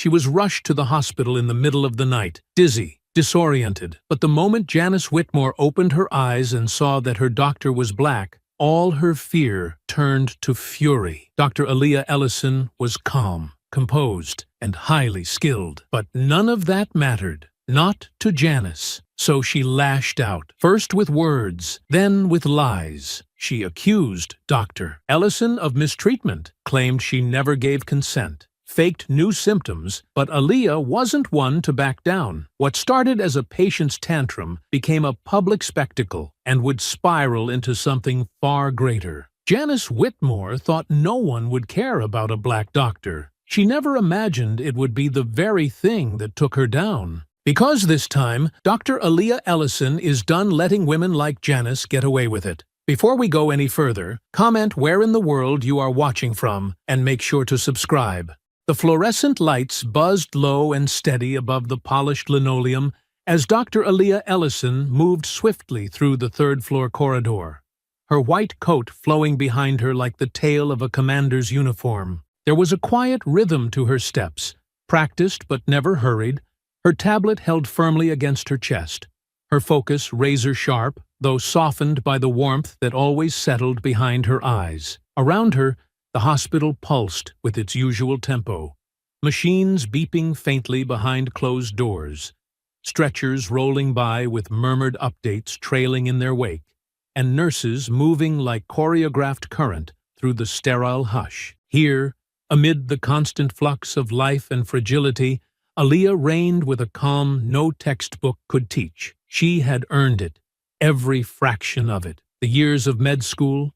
She was rushed to the hospital in the middle of the night, dizzy, disoriented. But the moment Janice Whitmore opened her eyes and saw that her doctor was black, all her fear turned to fury. Dr. Aaliyah Ellison was calm, composed, and highly skilled. But none of that mattered, not to Janice. So she lashed out, first with words, then with lies. She accused Dr. Ellison of mistreatment, claimed she never gave consent, faked new symptoms, but Aaliyah wasn't one to back down. What started as a patient's tantrum became a public spectacle and would spiral into something far greater. Janice Whitmore thought no one would care about a black doctor. She never imagined it would be the very thing that took her down. Because this time, Dr. Aaliyah Ellison is done letting women like Janice get away with it. Before we go any further, comment where in the world you are watching from and make sure to subscribe. The fluorescent lights buzzed low and steady above the polished linoleum as Dr. Aaliyah Ellison moved swiftly through the third-floor corridor, her white coat flowing behind her like the tail of a commander's uniform. There was a quiet rhythm to her steps, practiced but never hurried, her tablet held firmly against her chest, her focus razor-sharp, though softened by the warmth that always settled behind her eyes. Around her, the hospital pulsed with its usual tempo, machines beeping faintly behind closed doors, stretchers rolling by with murmured updates trailing in their wake, and nurses moving like choreographed current through the sterile hush. Here, amid the constant flux of life and fragility, Aaliyah reigned with a calm no textbook could teach. She had earned it, every fraction of it. The years of med school,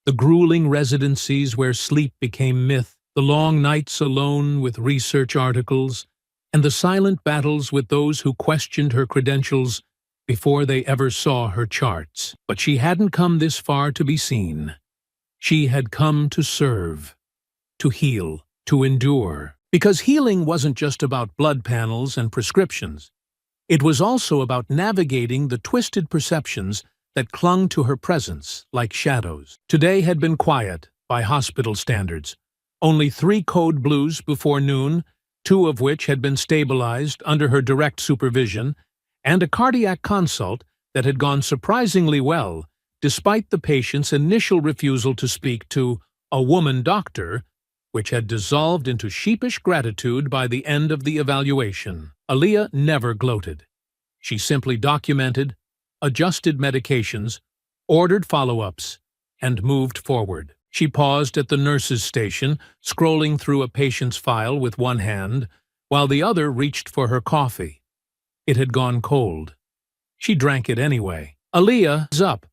the grueling residencies where sleep became myth, the long nights alone with research articles, and the silent battles with those who questioned her credentials before they ever saw her charts. But she hadn't come this far to be seen. She had come to serve, to heal, to endure. Because healing wasn't just about blood panels and prescriptions. It was also about navigating the twisted perceptions that clung to her presence like shadows. Today had been quiet by hospital standards. Only 3 code blues before noon, 2 of which had been stabilized under her direct supervision, and a cardiac consult that had gone surprisingly well, despite the patient's initial refusal to speak to a woman doctor, which had dissolved into sheepish gratitude by the end of the evaluation. Aaliyah never gloated. She simply documented, adjusted medications, ordered follow-ups, and moved forward. She paused at the nurse's station, scrolling through a patient's file with one hand, while the other reached for her coffee. It had gone cold. She drank it anyway. "Aaliyah's up,"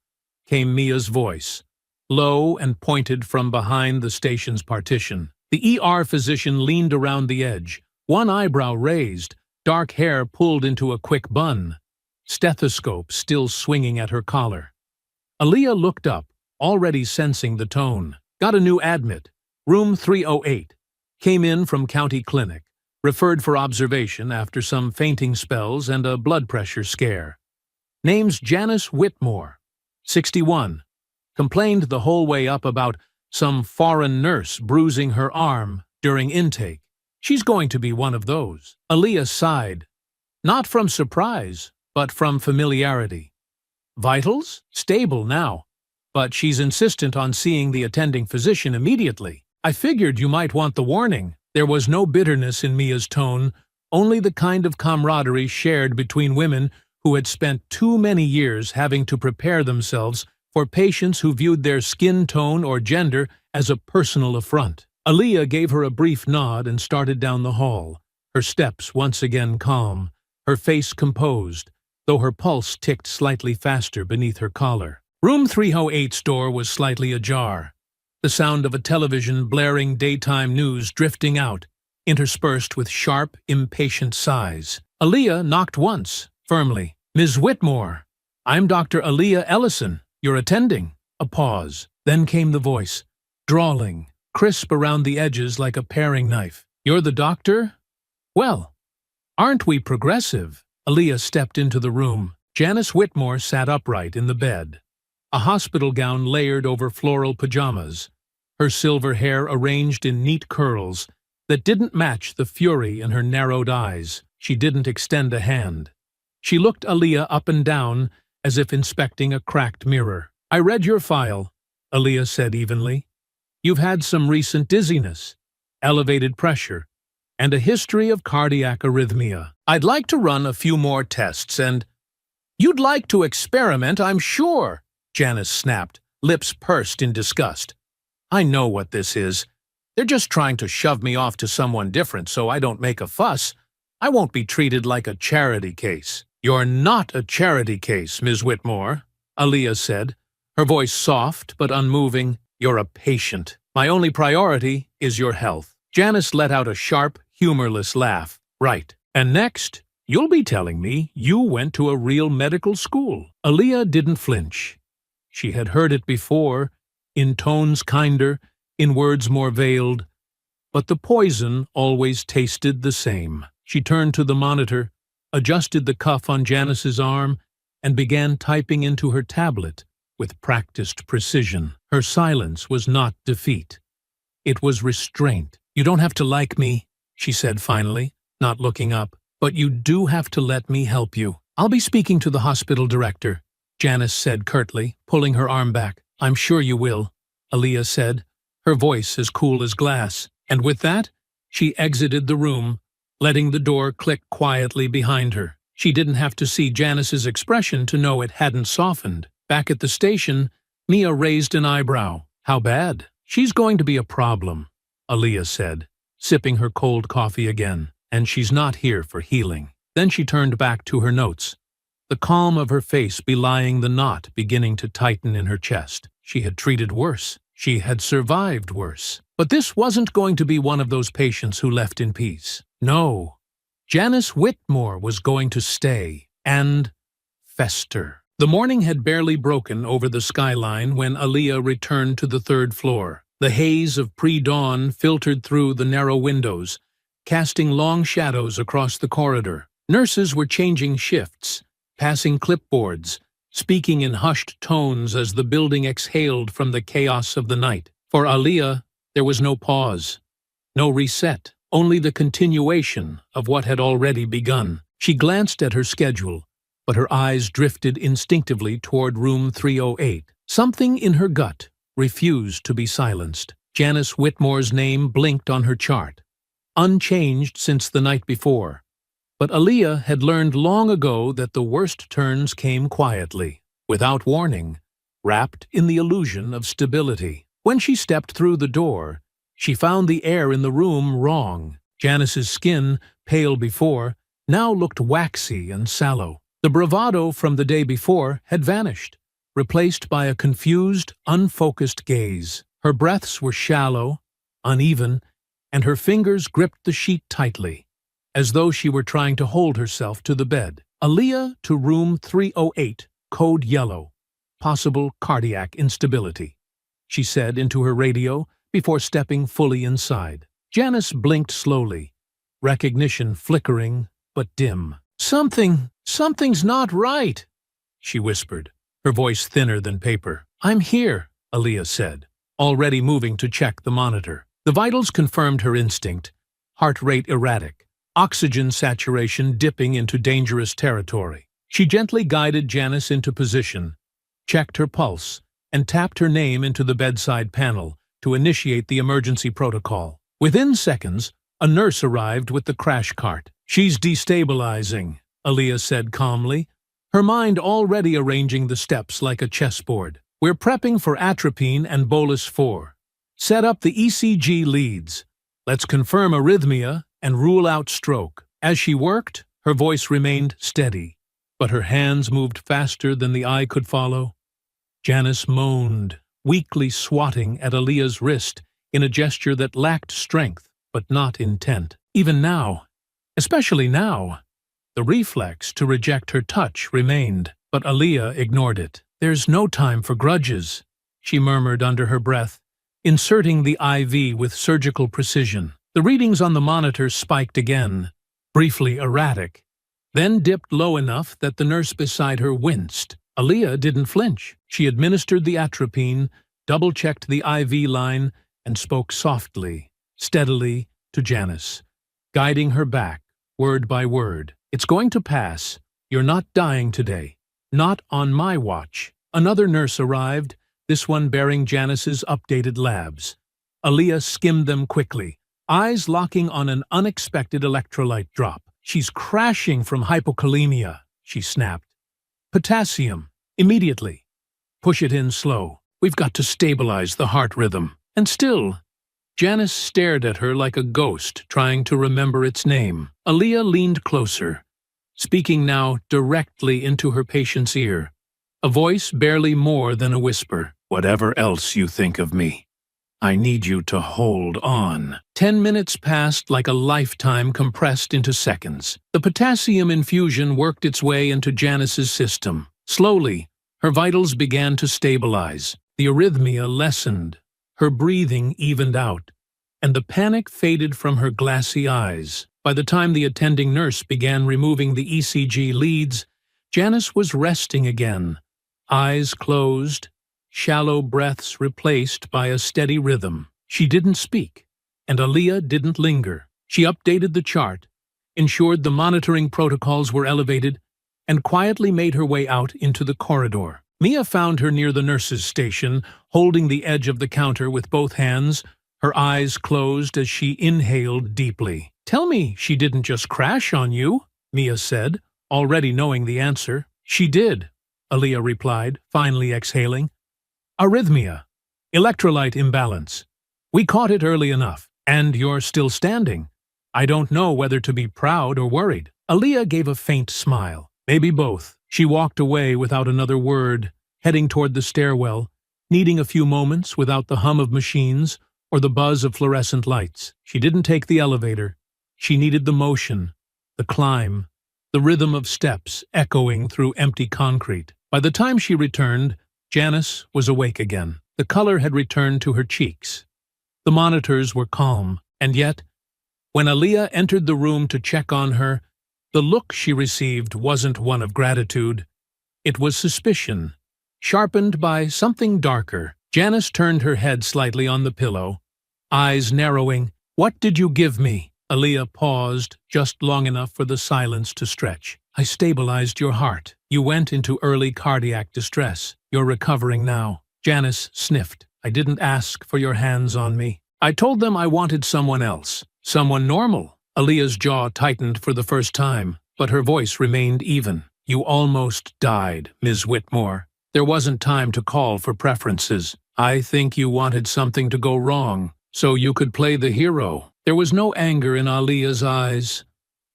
came Mia's voice, low and pointed from behind the station's partition. The ER physician leaned around the edge, one eyebrow raised, dark hair pulled into a quick bun, stethoscope still swinging at her collar. Aaliyah looked up, already sensing the tone. "Got a new admit. Room 308. Came in from county clinic. Referred for observation after some fainting spells and a blood pressure scare. Name's Janice Whitmore, 61. Complained the whole way up about some foreign nurse bruising her arm during intake. She's going to be one of those." Aaliyah sighed. Not from surprise, but from familiarity. "Vitals? Stable now. But she's insistent on seeing the attending physician immediately. I figured you might want the warning." There was no bitterness in Mia's tone, only the kind of camaraderie shared between women who had spent too many years having to prepare themselves for patients who viewed their skin tone or gender as a personal affront. Aaliyah gave her a brief nod and started down the hall, her steps once again calm, her face composed, though her pulse ticked slightly faster beneath her collar. Room 308's door was slightly ajar, the sound of a television blaring daytime news drifting out, interspersed with sharp, impatient sighs. Aaliyah knocked once, firmly. "Ms. Whitmore, I'm Dr. Aaliyah Ellison. You're attending." A pause. Then came the voice, drawling, crisp around the edges like a paring knife. "You're the doctor? Well, aren't we progressive?" Aaliyah stepped into the room. Janice Whitmore sat upright in the bed, a hospital gown layered over floral pajamas, her silver hair arranged in neat curls, that didn't match the fury in her narrowed eyes. She didn't extend a hand. She looked Aaliyah up and down as if inspecting a cracked mirror. "I read your file," Aaliyah said evenly. "You've had some recent dizziness, elevated pressure, and a history of cardiac arrhythmia. I'd like to run a few more tests and—" "You'd like to experiment, I'm sure," Janice snapped, lips pursed in disgust. "I know what this is. They're just trying to shove me off to someone different so I don't make a fuss. I won't be treated like a charity case." "You're not a charity case, Ms. Whitmore," Aaliyah said, her voice soft but unmoving. "You're a patient. My only priority is your health." Janice let out a sharp, humorless laugh. "Right. And next, you'll be telling me you went to a real medical school." Aaliyah didn't flinch. She had heard it before, in tones kinder, in words more veiled, but the poison always tasted the same. She turned to the monitor, adjusted the cuff on Janice's arm, and began typing into her tablet with practiced precision. Her silence was not defeat. It was restraint. "You don't have to like me," she said finally, not looking up, "but you do have to let me help you." "I'll be speaking to the hospital director," Janice said curtly, pulling her arm back. "I'm sure you will," Aaliyah said, her voice as cool as glass. And with that, she exited the room, letting the door click quietly behind her. She didn't have to see Janice's expression to know it hadn't softened. Back at the station, Mia raised an eyebrow. "How bad?" "She's going to be a problem," Aaliyah said, sipping her cold coffee again. "And she's not here for healing." Then she turned back to her notes, the calm of her face belying the knot beginning to tighten in her chest. She had treated worse. She had survived worse. But this wasn't going to be one of those patients who left in peace. No. Janice Whitmore was going to stay and fester. The morning had barely broken over the skyline when Aaliyah returned to the third floor. The haze of pre-dawn filtered through the narrow windows, casting long shadows across the corridor. Nurses were changing shifts, passing clipboards, speaking in hushed tones as the building exhaled from the chaos of the night. For Aaliyah, there was no pause, no reset, only the continuation of what had already begun. She glanced at her schedule, but her eyes drifted instinctively toward room 308. Something in her gut refused to be silenced. Janice Whitmore's name blinked on her chart, unchanged since the night before. But Aaliyah had learned long ago that the worst turns came quietly, without warning, wrapped in the illusion of stability. When she stepped through the door, she found the air in the room wrong. Janice's skin, pale before, now looked waxy and sallow. The bravado from the day before had vanished, replaced by a confused, unfocused gaze. Her breaths were shallow, uneven, and her fingers gripped the sheet tightly, as though she were trying to hold herself to the bed. "Aaliyah to room 308, code yellow. Possible cardiac instability," she said into her radio before stepping fully inside. Janice blinked slowly, recognition flickering but dim. Something's not right," she whispered, her voice thinner than paper. "I'm here," Aaliyah said, already moving to check the monitor. The vitals confirmed her instinct, heart rate erratic, oxygen saturation dipping into dangerous territory. She gently guided Janice into position, checked her pulse, and tapped her name into the bedside panel to initiate the emergency protocol. Within seconds, a nurse arrived with the crash cart. "She's destabilizing," Aaliyah said calmly, her mind already arranging the steps like a chessboard. "We're prepping for atropine and bolus 4. Set up the ECG leads. Let's confirm arrhythmia and rule out stroke." As she worked, her voice remained steady, but her hands moved faster than the eye could follow. Janice moaned, weakly swatting at Aaliyah's wrist in a gesture that lacked strength but not intent. Even now, especially now, the reflex to reject her touch remained, but Aaliyah ignored it. "There's no time for grudges," she murmured under her breath, inserting the IV with surgical precision. The readings on the monitor spiked again, briefly erratic, then dipped low enough that the nurse beside her winced. Aaliyah didn't flinch. She administered the atropine, double-checked the IV line, and spoke softly, steadily, to Janice, guiding her back, word by word. "It's going to pass. You're not dying today. Not on my watch." Another nurse arrived, this one bearing Janice's updated labs. Aaliyah skimmed them quickly, eyes locking on an unexpected electrolyte drop. "She's crashing from hypokalemia," she snapped. "Potassium. Immediately. Push it in slow. We've got to stabilize the heart rhythm." And still, Janice stared at her like a ghost, trying to remember its name. Aaliyah leaned closer, speaking now directly into her patient's ear, a voice barely more than a whisper. "Whatever else you think of me, I need you to hold on." 10 minutes passed like a lifetime compressed into seconds. The potassium infusion worked its way into Janice's system. Slowly, her vitals began to stabilize. The arrhythmia lessened. Her breathing evened out, and the panic faded from her glassy eyes. By the time the attending nurse began removing the ECG leads, Janice was resting again, eyes closed, shallow breaths replaced by a steady rhythm. She didn't speak, and Aaliyah didn't linger. She updated the chart, ensured the monitoring protocols were elevated, and quietly made her way out into the corridor. Mia found her near the nurse's station, holding the edge of the counter with both hands, her eyes closed as she inhaled deeply. "Tell me she didn't just crash on you," Mia said, already knowing the answer. "She did," Aaliyah replied, finally exhaling. "Arrhythmia. Electrolyte imbalance. We caught it early enough, and you're still standing. I don't know whether to be proud or worried." Aaliyah gave a faint smile. Maybe both. She walked away without another word, heading toward the stairwell, needing a few moments without the hum of machines or the buzz of fluorescent lights. She didn't take the elevator. She needed the motion, the climb, the rhythm of steps echoing through empty concrete. By the time she returned, Janice was awake again. The color had returned to her cheeks. The monitors were calm, and yet, when Aaliyah entered the room to check on her, the look she received wasn't one of gratitude. It was suspicion, sharpened by something darker. Janice turned her head slightly on the pillow, eyes narrowing. "What did you give me?" Aaliyah paused, just long enough for the silence to stretch. "I stabilized your heart. You went into early cardiac distress. You're recovering now." Janice sniffed. "I didn't ask for your hands on me. I told them I wanted someone else, someone normal." Aaliyah's jaw tightened for the first time, but her voice remained even. "You almost died, Ms. Whitmore. There wasn't time to call for preferences. I think you wanted something to go wrong, so you could play the hero." There was no anger in Aaliyah's eyes,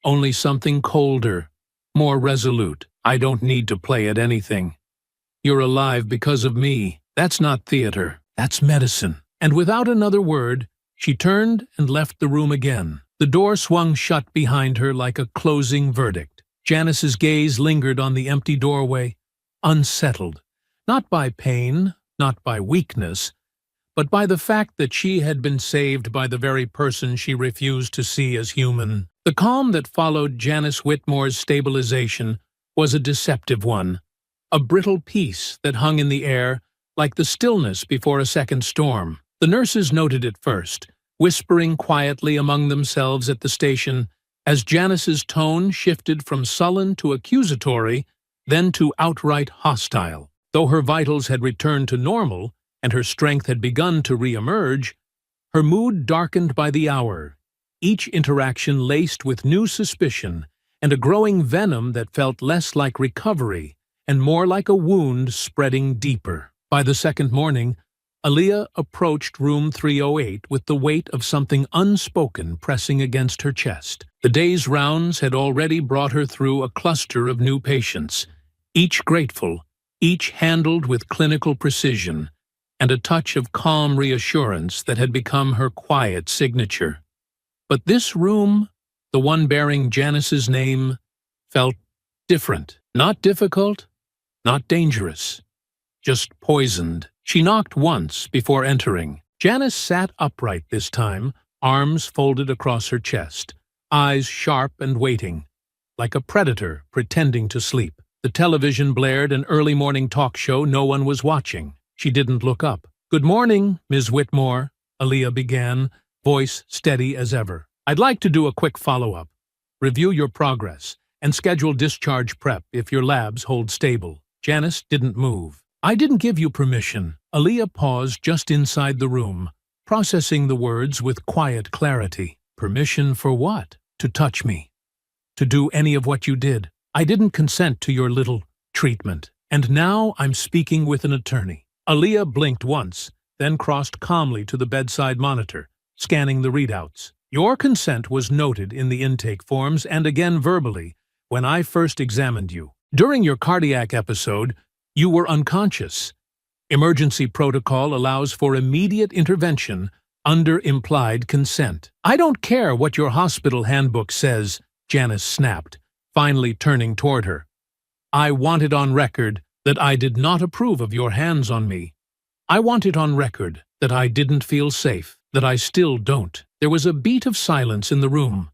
only something colder, more resolute. "I don't need to play at anything. You're alive because of me. That's not theater. That's medicine." And without another word, she turned and left the room again. The door swung shut behind her like a closing verdict. Janice's gaze lingered on the empty doorway, unsettled, not by pain, not by weakness, but by the fact that she had been saved by the very person she refused to see as human. The calm that followed Janice Whitmore's stabilization was a deceptive one, a brittle peace that hung in the air like the stillness before a second storm. The nurses noted it first, whispering quietly among themselves at the station, as Janice's tone shifted from sullen to accusatory, then to outright hostile. Though her vitals had returned to normal and her strength had begun to re-emerge, her mood darkened by the hour, each interaction laced with new suspicion and a growing venom that felt less like recovery and more like a wound spreading deeper. By the second morning, Aaliyah approached room 308 with the weight of something unspoken pressing against her chest. The day's rounds had already brought her through a cluster of new patients, each grateful, each handled with clinical precision, and a touch of calm reassurance that had become her quiet signature. But this room, the one bearing Janice's name, felt different. Not difficult, not dangerous, just poisoned. She knocked once before entering. Janice sat upright this time, arms folded across her chest, eyes sharp and waiting, like a predator pretending to sleep. The television blared an early morning talk show no one was watching. She didn't look up. "Good morning, Ms. Whitmore," Aaliyah began, voice steady as ever. I'd like to do a quick follow-up, review your progress, and schedule discharge prep if your labs hold stable. Janice didn't move. I didn't give you permission. Aaliyah paused just inside the room, processing the words with quiet clarity. Permission for what? To touch me. To do any of what you did. I didn't consent to your little treatment. And now I'm speaking with an attorney. Aaliyah blinked once, then crossed calmly to the bedside monitor, scanning the readouts. Your consent was noted in the intake forms and again verbally when I first examined you. During your cardiac episode, you were unconscious. Emergency protocol allows for immediate intervention under implied consent. I don't care what your hospital handbook says, Janice snapped, finally turning toward her. I want it on record that I did not approve of your hands on me. I want it on record that I didn't feel safe, that I still don't. There was a beat of silence in the room,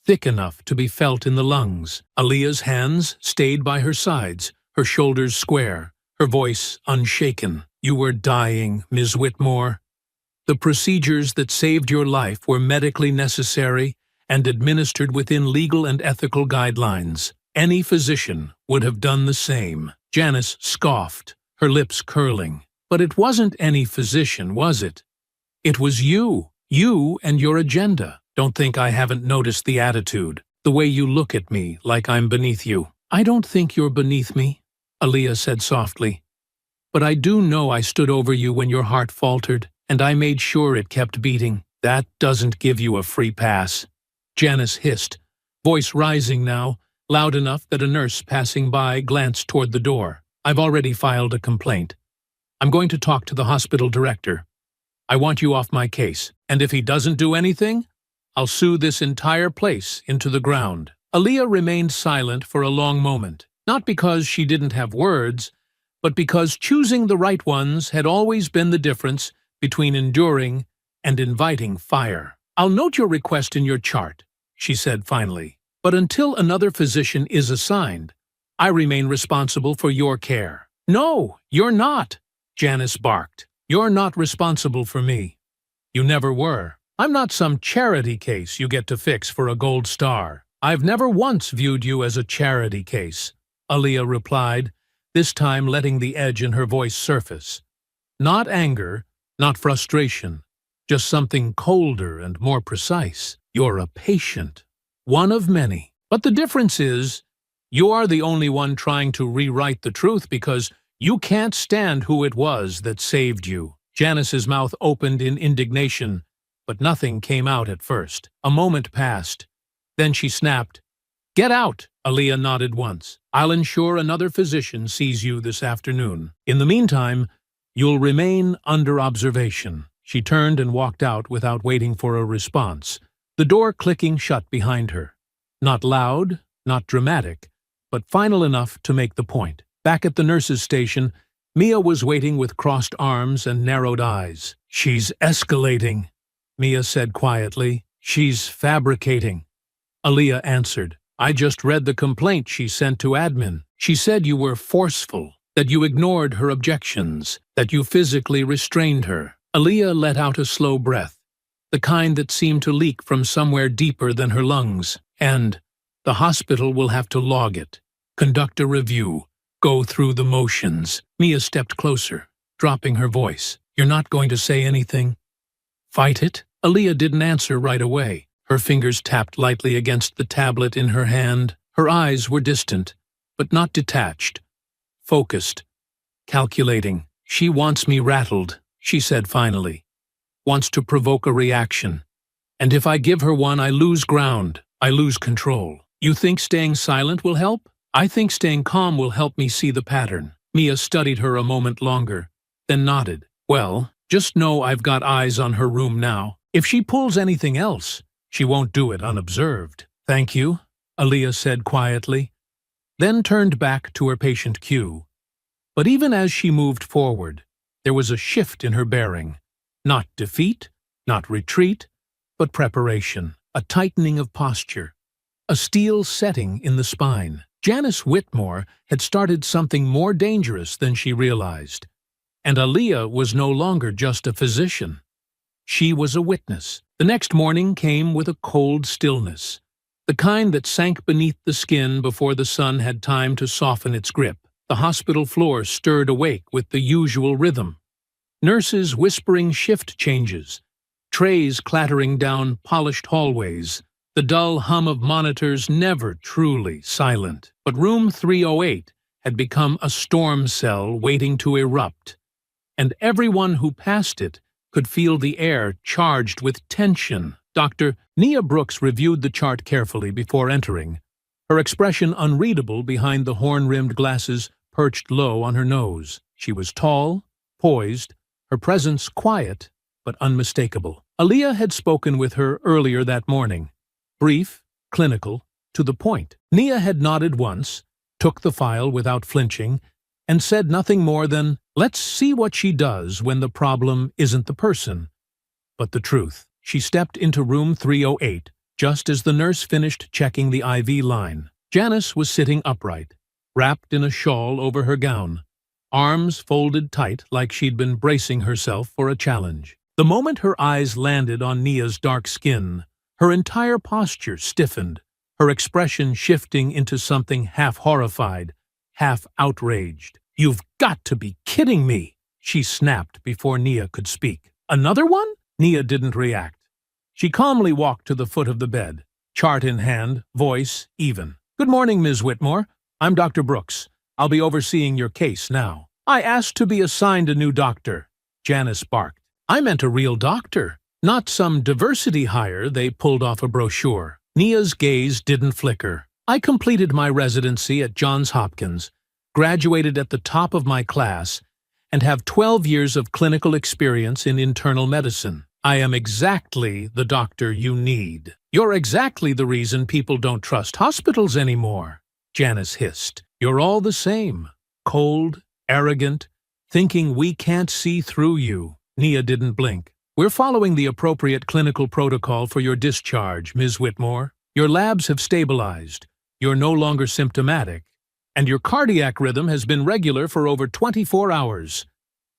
thick enough to be felt in the lungs. Aaliyah's hands stayed by her sides, her shoulders square, her voice unshaken. You were dying, Ms. Whitmore. The procedures that saved your life were medically necessary and administered within legal and ethical guidelines. Any physician would have done the same. Janice scoffed, her lips curling. But it wasn't any physician, was it? It was you. You and your agenda. Don't think I haven't noticed the attitude, the way you look at me like I'm beneath you. I don't think you're beneath me, Aaliyah said softly. But I do know I stood over you when your heart faltered, and I made sure it kept beating. That doesn't give you a free pass. Janice hissed, voice rising now, loud enough that a nurse passing by glanced toward the door. I've already filed a complaint. I'm going to talk to the hospital director. I want you off my case, and if he doesn't do anything, I'll sue this entire place into the ground. Aaliyah remained silent for a long moment, not because she didn't have words, but because choosing the right ones had always been the difference between enduring and inviting fire. I'll note your request in your chart, she said finally, but until another physician is assigned, I remain responsible for your care. No, you're not, Janice barked. You're not responsible for me. You never were. I'm not some charity case you get to fix for a gold star. I've never once viewed you as a charity case, Aaliyah replied, this time letting the edge in her voice surface. Not anger, not frustration, just something colder and more precise. You're a patient, one of many. But the difference is, you are the only one trying to rewrite the truth because you can't stand who it was that saved you. Janice's mouth opened in indignation, but nothing came out at first. A moment passed. Then she snapped, "Get out!" Aaliyah nodded once. "I'll ensure another physician sees you this afternoon. In the meantime, you'll remain under observation." She turned and walked out without waiting for a response, the door clicking shut behind her. Not loud, not dramatic, but final enough to make the point. Back at the nurse's station, Mia was waiting with crossed arms and narrowed eyes. "She's escalating," Mia said quietly. "She's fabricating." Aaliyah answered, "I just read the complaint she sent to admin. She said you were forceful, that you ignored her objections, that you physically restrained her." Aaliyah let out a slow breath, the kind that seemed to leak from somewhere deeper than her lungs. "And the hospital will have to log it, conduct a review, go through the motions." Mia stepped closer, dropping her voice. "You're not going to say anything? Fight it?" Aaliyah didn't answer right away. Her fingers tapped lightly against the tablet in her hand. Her eyes were distant, but not detached. Focused, calculating. "She wants me rattled," she said finally. "Wants to provoke a reaction. And if I give her one, I lose ground. I lose control. You think staying silent will help? I think staying calm will help me see the pattern." Mia studied her a moment longer, then nodded. "Well, just know I've got eyes on her room now. If she pulls anything else, she won't do it unobserved." "Thank you," Aaliyah said quietly, then turned back to her patient queue. But even as she moved forward, there was a shift in her bearing. Not defeat, not retreat, but preparation, a tightening of posture, a steel setting in the spine. Janice Whitmore had started something more dangerous than she realized, and Aaliyah was no longer just a physician. She was a witness. The next morning came with a cold stillness, the kind that sank beneath the skin before the sun had time to soften its grip. The hospital floor stirred awake with the usual rhythm. Nurses whispering shift changes, trays clattering down polished hallways, the dull hum of monitors never truly silent. But room 308 had become a storm cell waiting to erupt, and everyone who passed it could feel the air charged with tension. Dr. Nia Brooks reviewed the chart carefully before entering, her expression unreadable behind the horn-rimmed glasses perched low on her nose. She was tall, poised, her presence quiet but unmistakable. Aaliyah had spoken with her earlier that morning. Brief, clinical, to the point. Nia had nodded once, took the file without flinching, and said nothing more than, "Let's see what she does when the problem isn't the person, but the truth." She stepped into room 308, just as the nurse finished checking the IV line. Janice was sitting upright, wrapped in a shawl over her gown, arms folded tight like she'd been bracing herself for a challenge. The moment her eyes landed on Nia's dark skin, her entire posture stiffened, her expression shifting into something half horrified, half outraged. "You've got to be kidding me!" she snapped before Nia could speak. "Another one?" Nia didn't react. She calmly walked to the foot of the bed, chart in hand, voice even. "Good morning, Ms. Whitmore. I'm Dr. Brooks. I'll be overseeing your case now." "I asked to be assigned a new doctor," Janice barked. "I meant a real doctor, not some diversity hire they pulled off a brochure." Nia's gaze didn't flicker. "I completed my residency at Johns Hopkins, graduated at the top of my class, and have 12 years of clinical experience in internal medicine. I am exactly the doctor you need." "You're exactly the reason people don't trust hospitals anymore," Janice hissed. "You're all the same. Cold, arrogant, thinking we can't see through you." Nia didn't blink. "We're following the appropriate clinical protocol for your discharge, Ms. Whitmore. Your labs have stabilized. You're no longer symptomatic. And your cardiac rhythm has been regular for over 24 hours.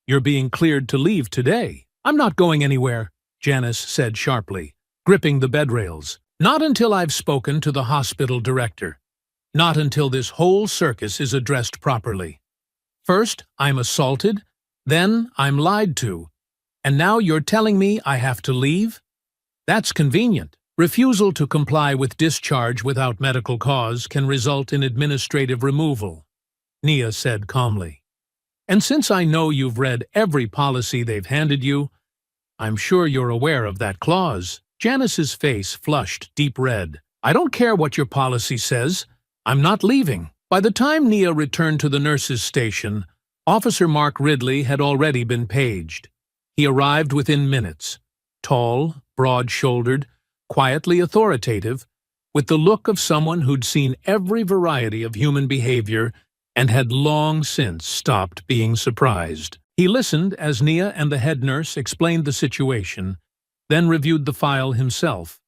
You're being cleared to leave today." "I'm not going anywhere," Janice said sharply, gripping the bed rails. "Not until I've spoken to the hospital director. Not until this whole circus is addressed properly. First, I'm assaulted, then I'm lied to, and now you're telling me I have to leave? That's convenient. Refusal to comply with discharge without medical cause can result in administrative removal," Nia said calmly. "And since I know you've read every policy they've handed you, I'm sure you're aware of that clause." Janice's face flushed deep red. "I don't care what your policy says. I'm not leaving." By the time Nia returned to the nurse's station, Officer Mark Ridley had already been paged. He arrived within minutes, tall, broad-shouldered, quietly authoritative, with the look of someone who'd seen every variety of human behavior and had long since stopped being surprised. He listened as Nia and the head nurse explained the situation, then reviewed the file himself,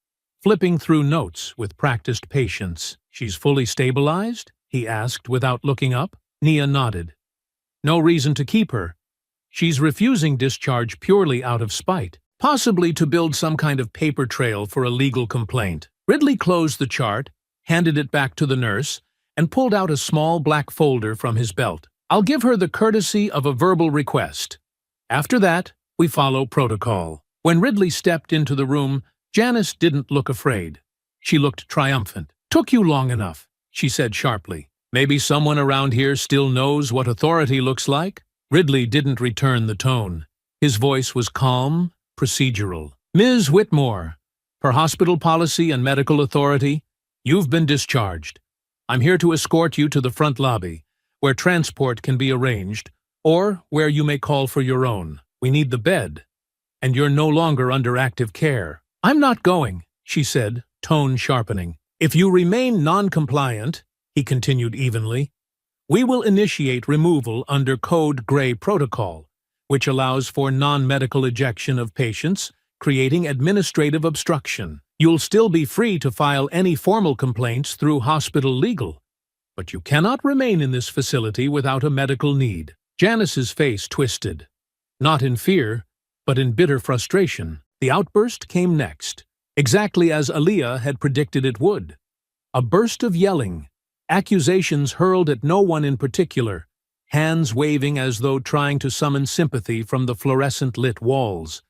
flipping through notes with practiced patience. "She's fully stabilized?" he asked without looking up. Nia nodded. "No reason to keep her. She's refusing discharge purely out of spite, possibly to build some kind of paper trail for a legal complaint." Ridley closed the chart, handed it back to the nurse, and pulled out a small black folder from his belt. "I'll give her the courtesy of a verbal request. After that, we follow protocol." When Ridley stepped into the room, Janice didn't look afraid. She looked triumphant. "Took you long enough," she said sharply. "Maybe someone around here still knows what authority looks like?" Ridley didn't return the tone. His voice was calm, procedural. "Ms. Whitmore, per hospital policy and medical authority, you've been discharged. I'm here to escort you to the front lobby, where transport can be arranged, or where you may call for your own. We need the bed, and you're no longer under active care." "I'm not going," she said, tone sharpening. "If you remain non-compliant," he continued evenly, "we will initiate removal under Code Gray Protocol, which allows for non-medical ejection of patients, creating administrative obstruction. You'll still be free to file any formal complaints through hospital legal, but you cannot remain in this facility without a medical need." Janice's face twisted, not in fear, but in bitter frustration. The outburst came next, exactly as Aaliyah had predicted it would. A burst of yelling, accusations hurled at no one in particular, hands waving as though trying to summon sympathy from the fluorescent-lit walls.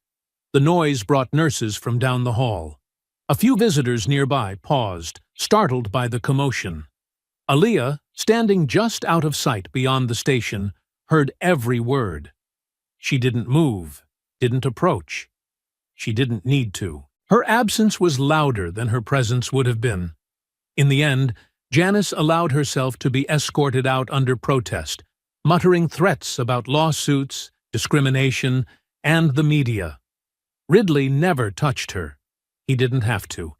The noise brought nurses from down the hall. A few visitors nearby paused, startled by the commotion. Aaliyah, standing just out of sight beyond the station, heard every word. She didn't move, didn't approach. She didn't need to. Her absence was louder than her presence would have been. In the end, Janice allowed herself to be escorted out under protest, muttering threats about lawsuits, discrimination, and the media. Ridley never touched her. He didn't have to.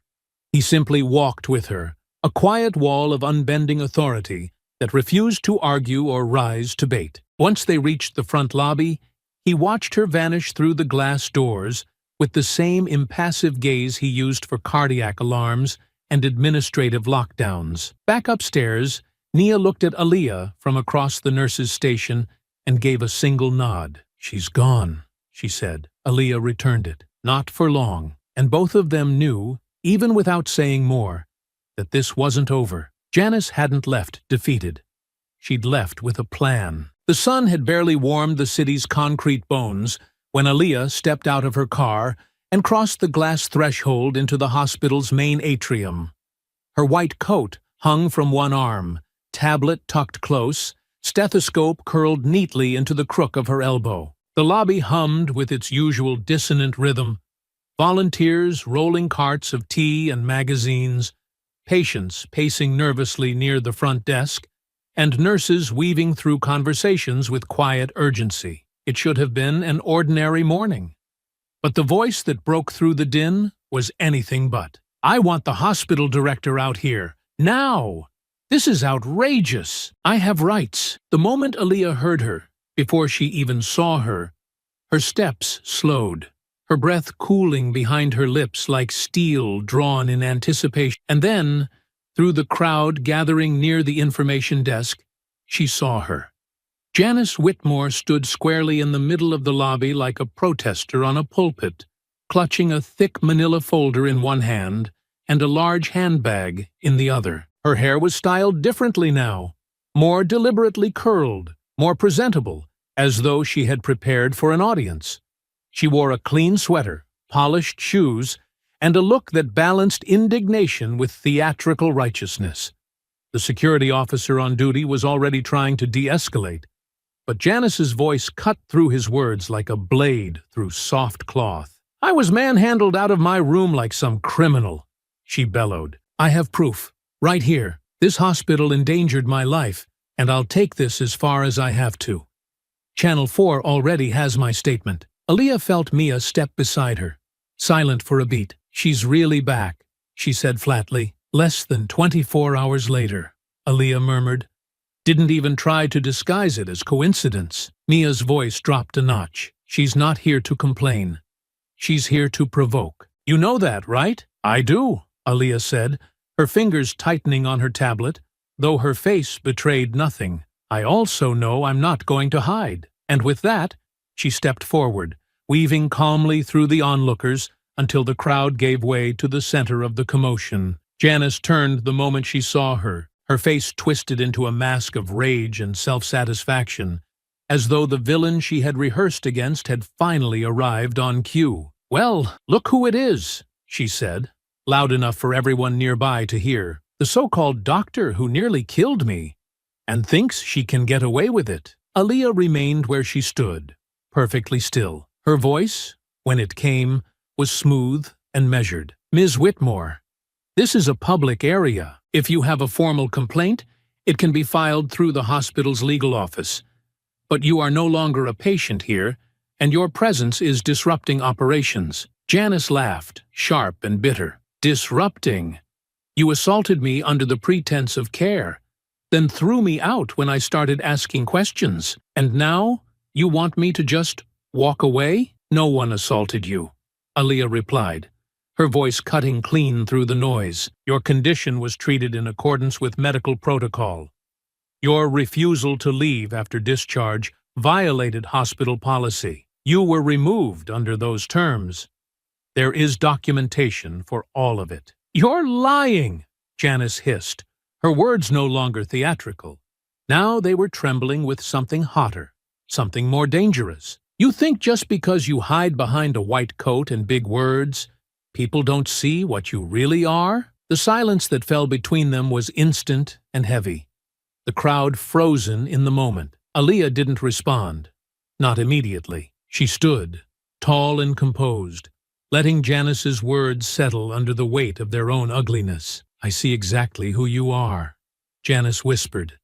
He simply walked with her, a quiet wall of unbending authority that refused to argue or rise to bait. Once they reached the front lobby, he watched her vanish through the glass doors with the same impassive gaze he used for cardiac alarms and administrative lockdowns. Back upstairs, Nia looked at Aaliyah from across the nurses' station and gave a single nod. "She's gone," she said. Aaliyah returned it. Not for long, and both of them knew, even without saying more, that this wasn't over. Janice hadn't left defeated. She'd left with a plan. The sun had barely warmed the city's concrete bones when Aaliyah stepped out of her car and crossed the glass threshold into the hospital's main atrium. Her white coat hung from one arm, tablet tucked close, stethoscope curled neatly into the crook of her elbow. The lobby hummed with its usual dissonant rhythm. Volunteers rolling carts of tea and magazines, patients pacing nervously near the front desk, and nurses weaving through conversations with quiet urgency. It should have been an ordinary morning. But the voice that broke through the din was anything but. "I want the hospital director out here, now! This is outrageous! I have rights." The moment Aaliyah heard her, before she even saw her, her steps slowed, her breath cooling behind her lips like steel drawn in anticipation. And then, through the crowd gathering near the information desk, she saw her. Janice Whitmore stood squarely in the middle of the lobby like a protester on a pulpit, clutching a thick manila folder in one hand and a large handbag in the other. Her hair was styled differently now, more deliberately curled, more presentable, as though she had prepared for an audience. She wore a clean sweater, polished shoes, and a look that balanced indignation with theatrical righteousness. The security officer on duty was already trying to de-escalate, but Janice's voice cut through his words like a blade through soft cloth. "I was manhandled out of my room like some criminal," she bellowed. "I have proof, right here. This hospital endangered my life, and I'll take this as far as I have to. Channel 4 already has my statement." Aaliyah felt Mia step beside her, silent for a beat. "She's really back," she said flatly. "Less than 24 hours later," Aaliyah murmured. "Didn't even try to disguise it as coincidence." Mia's voice dropped a notch. "She's not here to complain. She's here to provoke. You know that, right?" "I do," Aaliyah said, her fingers tightening on her tablet, though her face betrayed nothing. "I also know I'm not going to hide." And with that, she stepped forward, weaving calmly through the onlookers until the crowd gave way to the center of the commotion. Janice turned the moment she saw her, her face twisted into a mask of rage and self-satisfaction, as though the villain she had rehearsed against had finally arrived on cue. "Well, look who it is," she said, loud enough for everyone nearby to hear. "The so-called doctor who nearly killed me, and thinks she can get away with it." Aaliyah remained where she stood, perfectly still. Her voice, when it came, was smooth and measured. "Ms. Whitmore, this is a public area. If you have a formal complaint, it can be filed through the hospital's legal office. But you are no longer a patient here, and your presence is disrupting operations." Janice laughed, sharp and bitter. "Disrupting? You assaulted me under the pretense of care, then threw me out when I started asking questions. And now you want me to just walk away?" "No one assaulted you," Aaliyah replied, her voice cutting clean through the noise. "Your condition was treated in accordance with medical protocol. Your refusal to leave after discharge violated hospital policy. You were removed under those terms. There is documentation for all of it. You're lying, Janice hissed, her words no longer theatrical. Now they were trembling with something hotter, something more dangerous. You think just because you hide behind a white coat and big words, people don't see what you really are? The silence that fell between them was instant and heavy. The crowd frozen in the moment. Aaliyah didn't respond. Not immediately. She stood, tall and composed, letting Janice's words settle under the weight of their own ugliness. I see exactly who you are, Janice whispered,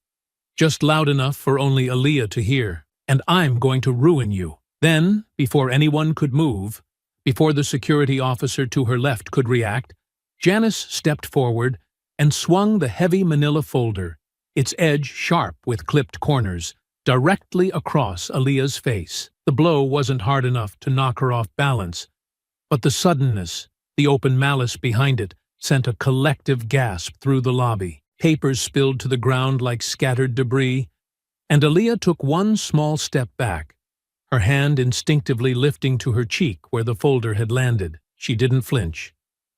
just loud enough for only Aaliyah to hear. And I'm going to ruin you. Then, before anyone could move, before the security officer to her left could react, Janice stepped forward and swung the heavy manila folder, its edge sharp with clipped corners, directly across Aaliyah's face. The blow wasn't hard enough to knock her off balance, but the suddenness, the open malice behind it, sent a collective gasp through the lobby. Papers spilled to the ground like scattered debris, and Aaliyah took one small step back, her hand instinctively lifting to her cheek where the folder had landed. She didn't flinch.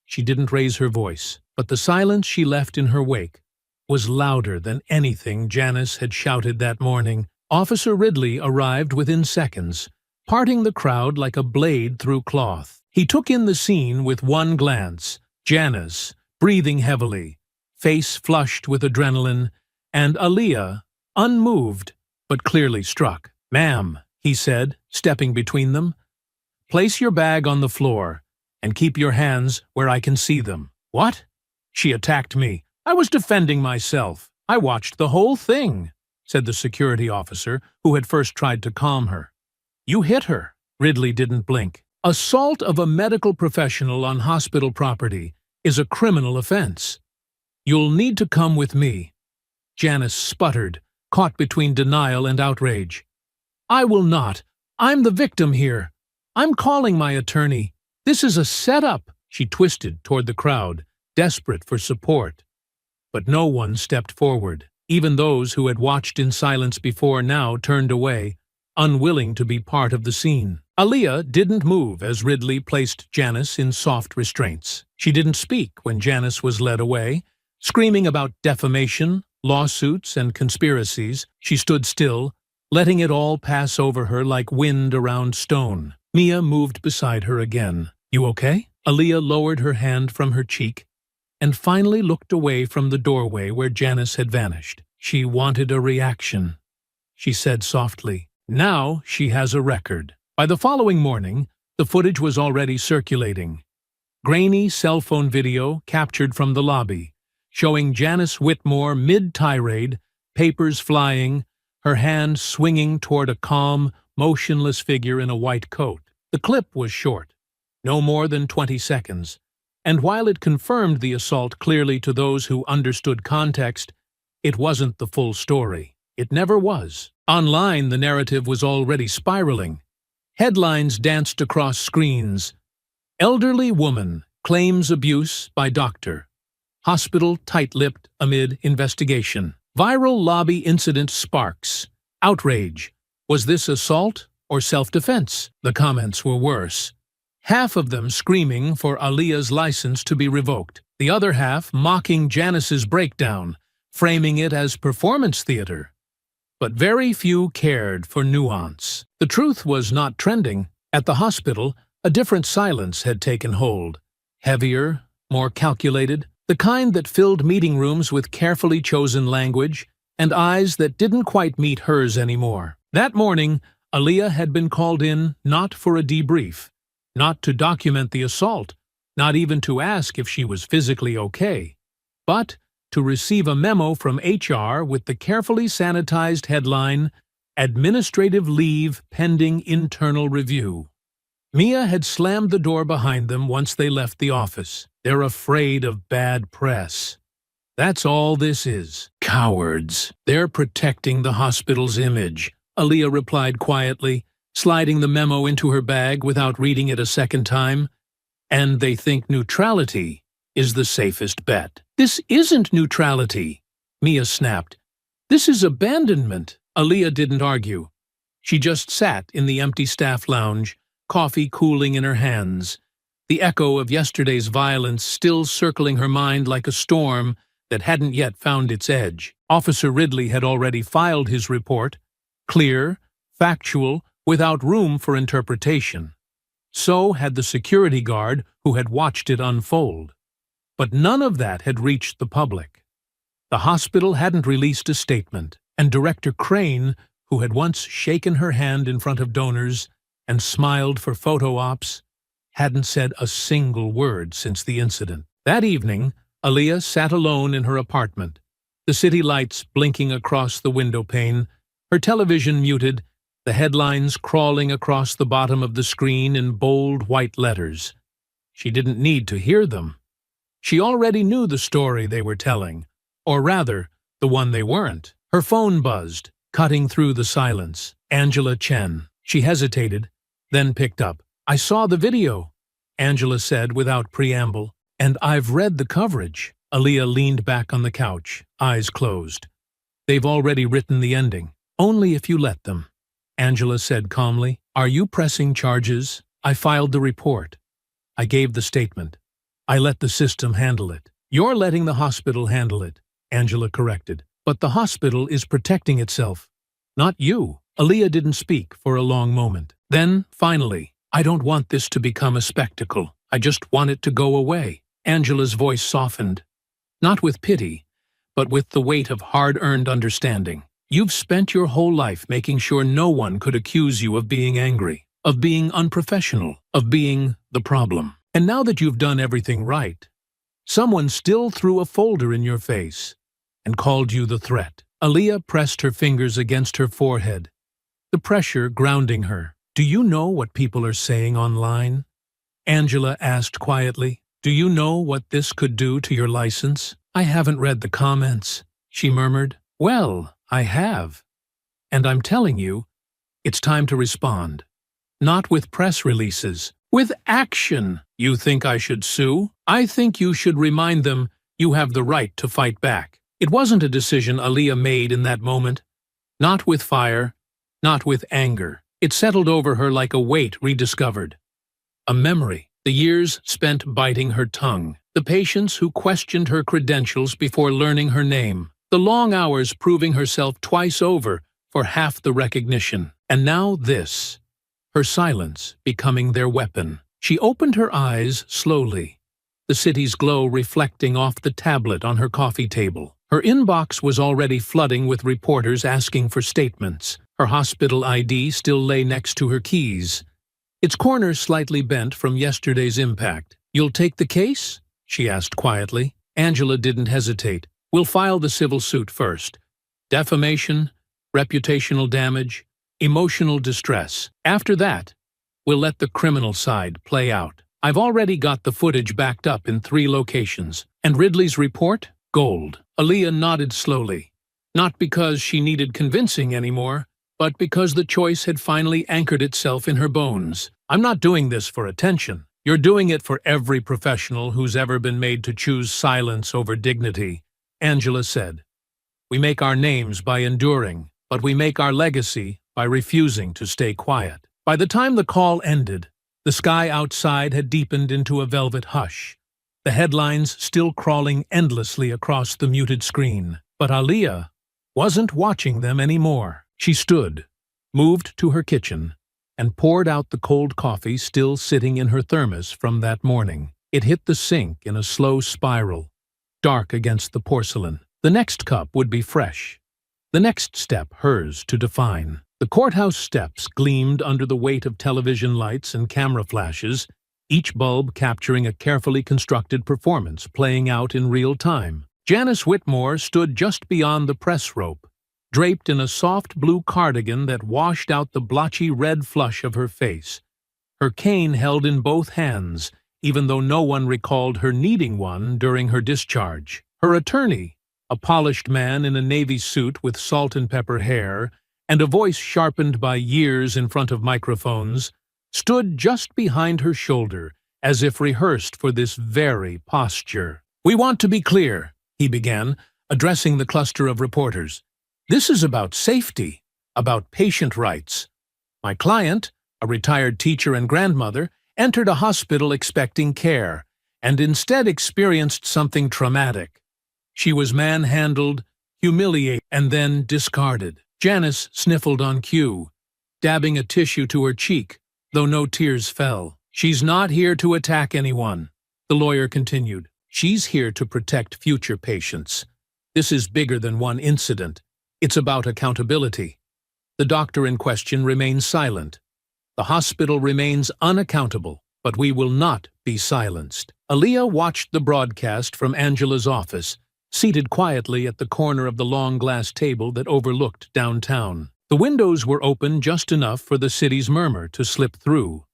She didn't raise her voice, but the silence she left in her wake was louder than anything Janice had shouted that morning. Officer Ridley arrived within seconds, parting the crowd like a blade through cloth. He took in the scene with one glance. Janice, breathing heavily, face flushed with adrenaline, and Aaliyah, unmoved but clearly struck. "Ma'am," he said, stepping between them, "place your bag on the floor and keep your hands where I can see them." "What?" "She attacked me. I was defending myself. I watched the whole thing," said the security officer who had first tried to calm her. "You hit her." Ridley didn't blink. "Assault of a medical professional on hospital property is a criminal offense. You'll need to come with me." Janice sputtered, caught between denial and outrage. "I will not. I'm the victim here. I'm calling my attorney. This is a setup." She twisted toward the crowd, desperate for support. But no one stepped forward. Even those who had watched in silence before now turned away, unwilling to be part of the scene. Aaliyah didn't move as Ridley placed Janice in soft restraints. She didn't speak when Janice was led away, screaming about defamation, lawsuits, and conspiracies. She stood still, letting it all pass over her like wind around stone. Mia moved beside her again. "You okay?" Aaliyah lowered her hand from her cheek and finally looked away from the doorway where Janice had vanished. "She wanted a reaction," she said softly. "Now she has a record." By the following morning, the footage was already circulating. Grainy cell phone video captured from the lobby, showing Janice Whitmore mid-tirade, papers flying, her hand swinging toward a calm, motionless figure in a white coat. The clip was short, no more than 20 seconds, and while it confirmed the assault clearly to those who understood context, it wasn't the full story. It never was. Online, the narrative was already spiraling. Headlines danced across screens. "Elderly woman claims abuse by doctor. Hospital tight-lipped amid investigation. Viral lobby incident sparks. Outrage. Was this assault or self-defense?" The comments were worse. Half of them screaming for Aaliyah's license to be revoked. The other half mocking Janice's breakdown, framing it as performance theater. But very few cared for nuance. The truth was not trending. At the hospital, a different silence had taken hold. Heavier, more calculated, the kind that filled meeting rooms with carefully chosen language and eyes that didn't quite meet hers anymore. That morning, Aaliyah had been called in not for a debrief, not to document the assault, not even to ask if she was physically okay, but to receive a memo from HR with the carefully sanitized headline, "Administrative Leave Pending Internal Review." Mia had slammed the door behind them once they left the office. "They're afraid of bad press. That's all this is. Cowards. They're protecting the hospital's image," Aaliyah replied quietly, sliding the memo into her bag without reading it a second time. "And they think neutrality is the safest bet." "This isn't neutrality," Mia snapped. "This is abandonment." Aaliyah didn't argue. She just sat in the empty staff lounge, coffee cooling in her hands, the echo of yesterday's violence still circling her mind like a storm that hadn't yet found its edge. Officer Ridley had already filed his report, clear, factual, without room for interpretation. So had the security guard who had watched it unfold. But none of that had reached the public. The hospital hadn't released a statement, and Director Crane, who had once shaken her hand in front of donors and smiled for photo ops, hadn't said a single word since the incident. That evening, Aaliyah sat alone in her apartment, the city lights blinking across the window pane, her television muted, the headlines crawling across the bottom of the screen in bold white letters. She didn't need to hear them. She already knew the story they were telling, or rather, the one they weren't. Her phone buzzed, cutting through the silence. Angela Chen. She hesitated, then picked up. "I saw the video," Angela said without preamble. "And I've read the coverage." Aaliyah leaned back on the couch, eyes closed. "They've already written the ending. Only if you let them," Angela said calmly. "Are you pressing charges?" "I filed the report. I gave the statement. I let the system handle it." "You're letting the hospital handle it," Angela corrected. "But the hospital is protecting itself, not you." Aaliyah didn't speak for a long moment. Then, finally, "I don't want this to become a spectacle. I just want it to go away." Angela's voice softened, not with pity, but with the weight of hard-earned understanding. "You've spent your whole life making sure no one could accuse you of being angry, of being unprofessional, of being the problem. And now that you've done everything right, someone still threw a folder in your face and called you the threat." Aaliyah pressed her fingers against her forehead, the pressure grounding her. "Do you know what people are saying online?" Angela asked quietly. "Do you know what this could do to your license?" "I haven't read the comments," she murmured. "Well, I have. And I'm telling you, it's time to respond. Not with press releases, with action." "You think I should sue?" "I think you should remind them you have the right to fight back." It wasn't a decision Aaliyah made in that moment. Not with fire, not with anger. It settled over her like a weight rediscovered. A memory, the years spent biting her tongue, the patients who questioned her credentials before learning her name, the long hours proving herself twice over for half the recognition. And now this, her silence becoming their weapon. She opened her eyes slowly, the city's glow reflecting off the tablet on her coffee table. Her inbox was already flooding with reporters asking for statements. Her hospital ID still lay next to her keys, its corners slightly bent from yesterday's impact. "You'll take the case?" she asked quietly. Angela didn't hesitate. "We'll file the civil suit first. Defamation, reputational damage, emotional distress. After that, we'll let the criminal side play out. I've already got the footage backed up in 3 locations. And Ridley's report? Gold." Aaliyah nodded slowly, not because she needed convincing anymore, but because the choice had finally anchored itself in her bones. "I'm not doing this for attention. You're doing it for every professional who's ever been made to choose silence over dignity," Angela said. "We make our names by enduring, but we make our legacy by refusing to stay quiet." By the time the call ended, the sky outside had deepened into a velvet hush, the headlines still crawling endlessly across the muted screen. But Aaliyah wasn't watching them anymore. She stood, moved to her kitchen, and poured out the cold coffee still sitting in her thermos from that morning. It hit the sink in a slow spiral, dark against the porcelain. The next cup would be fresh, the next step hers to define. The courthouse steps gleamed under the weight of television lights and camera flashes, each bulb capturing a carefully constructed performance playing out in real time. Janice Whitmore stood just beyond the press rope, draped in a soft blue cardigan that washed out the blotchy red flush of her face, her cane held in both hands, even though no one recalled her needing one during her discharge. Her attorney, a polished man in a navy suit with salt and pepper hair, and a voice sharpened by years in front of microphones, stood just behind her shoulder, as if rehearsed for this very posture. "We want to be clear," he began, addressing the cluster of reporters. "This is about safety, about patient rights. My client, a retired teacher and grandmother, entered a hospital expecting care, and instead experienced something traumatic. She was manhandled, humiliated, and then discarded. Janice sniffled on cue, dabbing a tissue to her cheek, though no tears fell. "She's not here to attack anyone," the lawyer continued. "She's here to protect future patients. This is bigger than one incident. It's about accountability." The doctor in question remains silent. The hospital remains unaccountable, but we will not be silenced. Aaliyah watched the broadcast from Angela's office, seated quietly at the corner of the long glass table that overlooked downtown. The windows were open just enough for the city's murmur to slip through.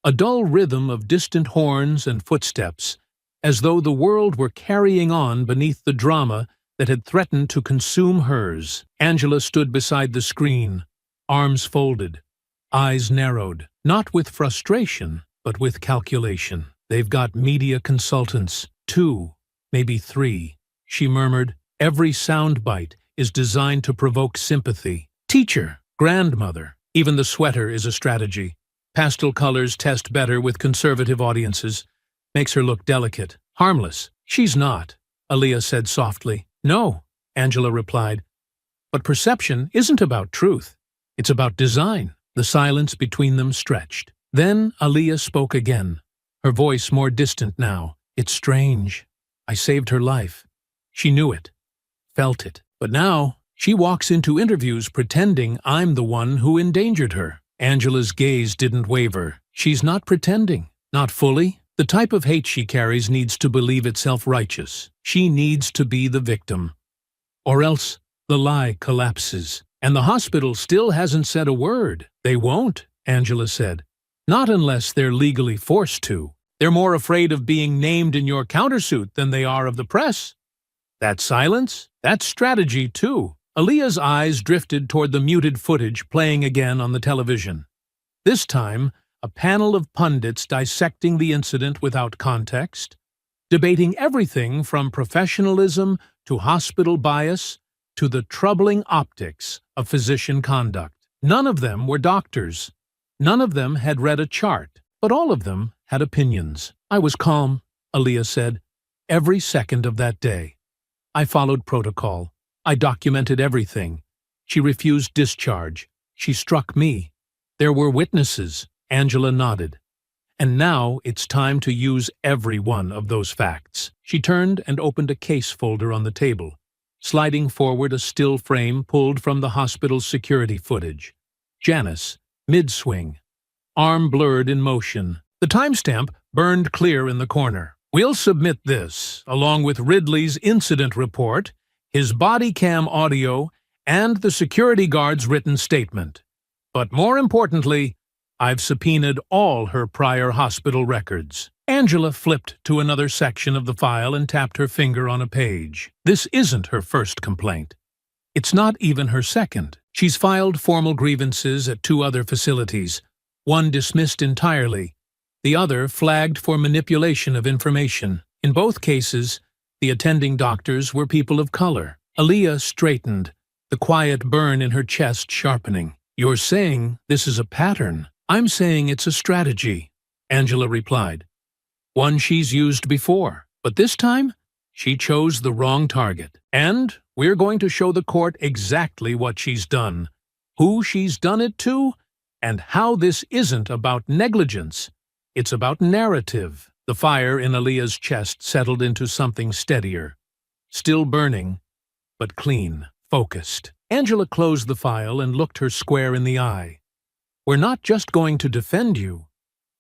A dull rhythm of distant horns and footsteps, as though the world were carrying on beneath the drama that had threatened to consume hers. Angela stood beside the screen, arms folded, eyes narrowed, not with frustration, but with calculation. "They've got media consultants, 2, maybe 3, she murmured. "Every soundbite is designed to provoke sympathy. Teacher, grandmother, even the sweater is a strategy. Pastel colors test better with conservative audiences. Makes her look delicate, harmless. She's not," Aaliyah said softly. "No," Angela replied. "But perception isn't about truth. It's about design." The silence between them stretched. Then Aaliyah spoke again, her voice more distant now. "It's strange. I saved her life. She knew it, felt it. But now, she walks into interviews pretending I'm the one who endangered her." Angela's gaze didn't waver. "She's not pretending. Not fully. The type of hate she carries needs to believe itself righteous. She needs to be the victim. Or else the lie collapses. And the hospital still hasn't said a word." "They won't," Angela said. "Not unless they're legally forced to. They're more afraid of being named in your countersuit than they are of the press. That silence? That's strategy, too." Aaliyah's eyes drifted toward the muted footage playing again on the television. This time, a panel of pundits dissecting the incident without context, debating everything from professionalism to hospital bias to the troubling optics of physician conduct. None of them were doctors. None of them had read a chart, but all of them had opinions. "I was calm," Aaliyah said, "every second of that day. I followed protocol. I documented everything. She refused discharge. She struck me. There were witnesses." Angela nodded. "And now it's time to use every one of those facts." She turned and opened a case folder on the table, sliding forward a still frame pulled from the hospital's security footage. Janice, mid-swing, arm blurred in motion. The timestamp burned clear in the corner. "We'll submit this, along with Ridley's incident report, his body cam audio, and the security guard's written statement. But more importantly, I've subpoenaed all her prior hospital records." Angela flipped to another section of the file and tapped her finger on a page. This isn't her first complaint. It's not even her second. She's filed formal grievances at 2 other facilities, one dismissed entirely, the other flagged for manipulation of information. In both cases, the attending doctors were people of color. Aaliyah straightened, the quiet burn in her chest sharpening. "You're saying this is a pattern. I'm saying it's a strategy," Angela replied. "One she's used before, but this time, she chose the wrong target. And we're going to show the court exactly what she's done, who she's done it to, and how this isn't about negligence. It's about narrative." The fire in Aaliyah's chest settled into something steadier, still burning, but clean, focused. Angela closed the file and looked her square in the eye. "We're not just going to defend you.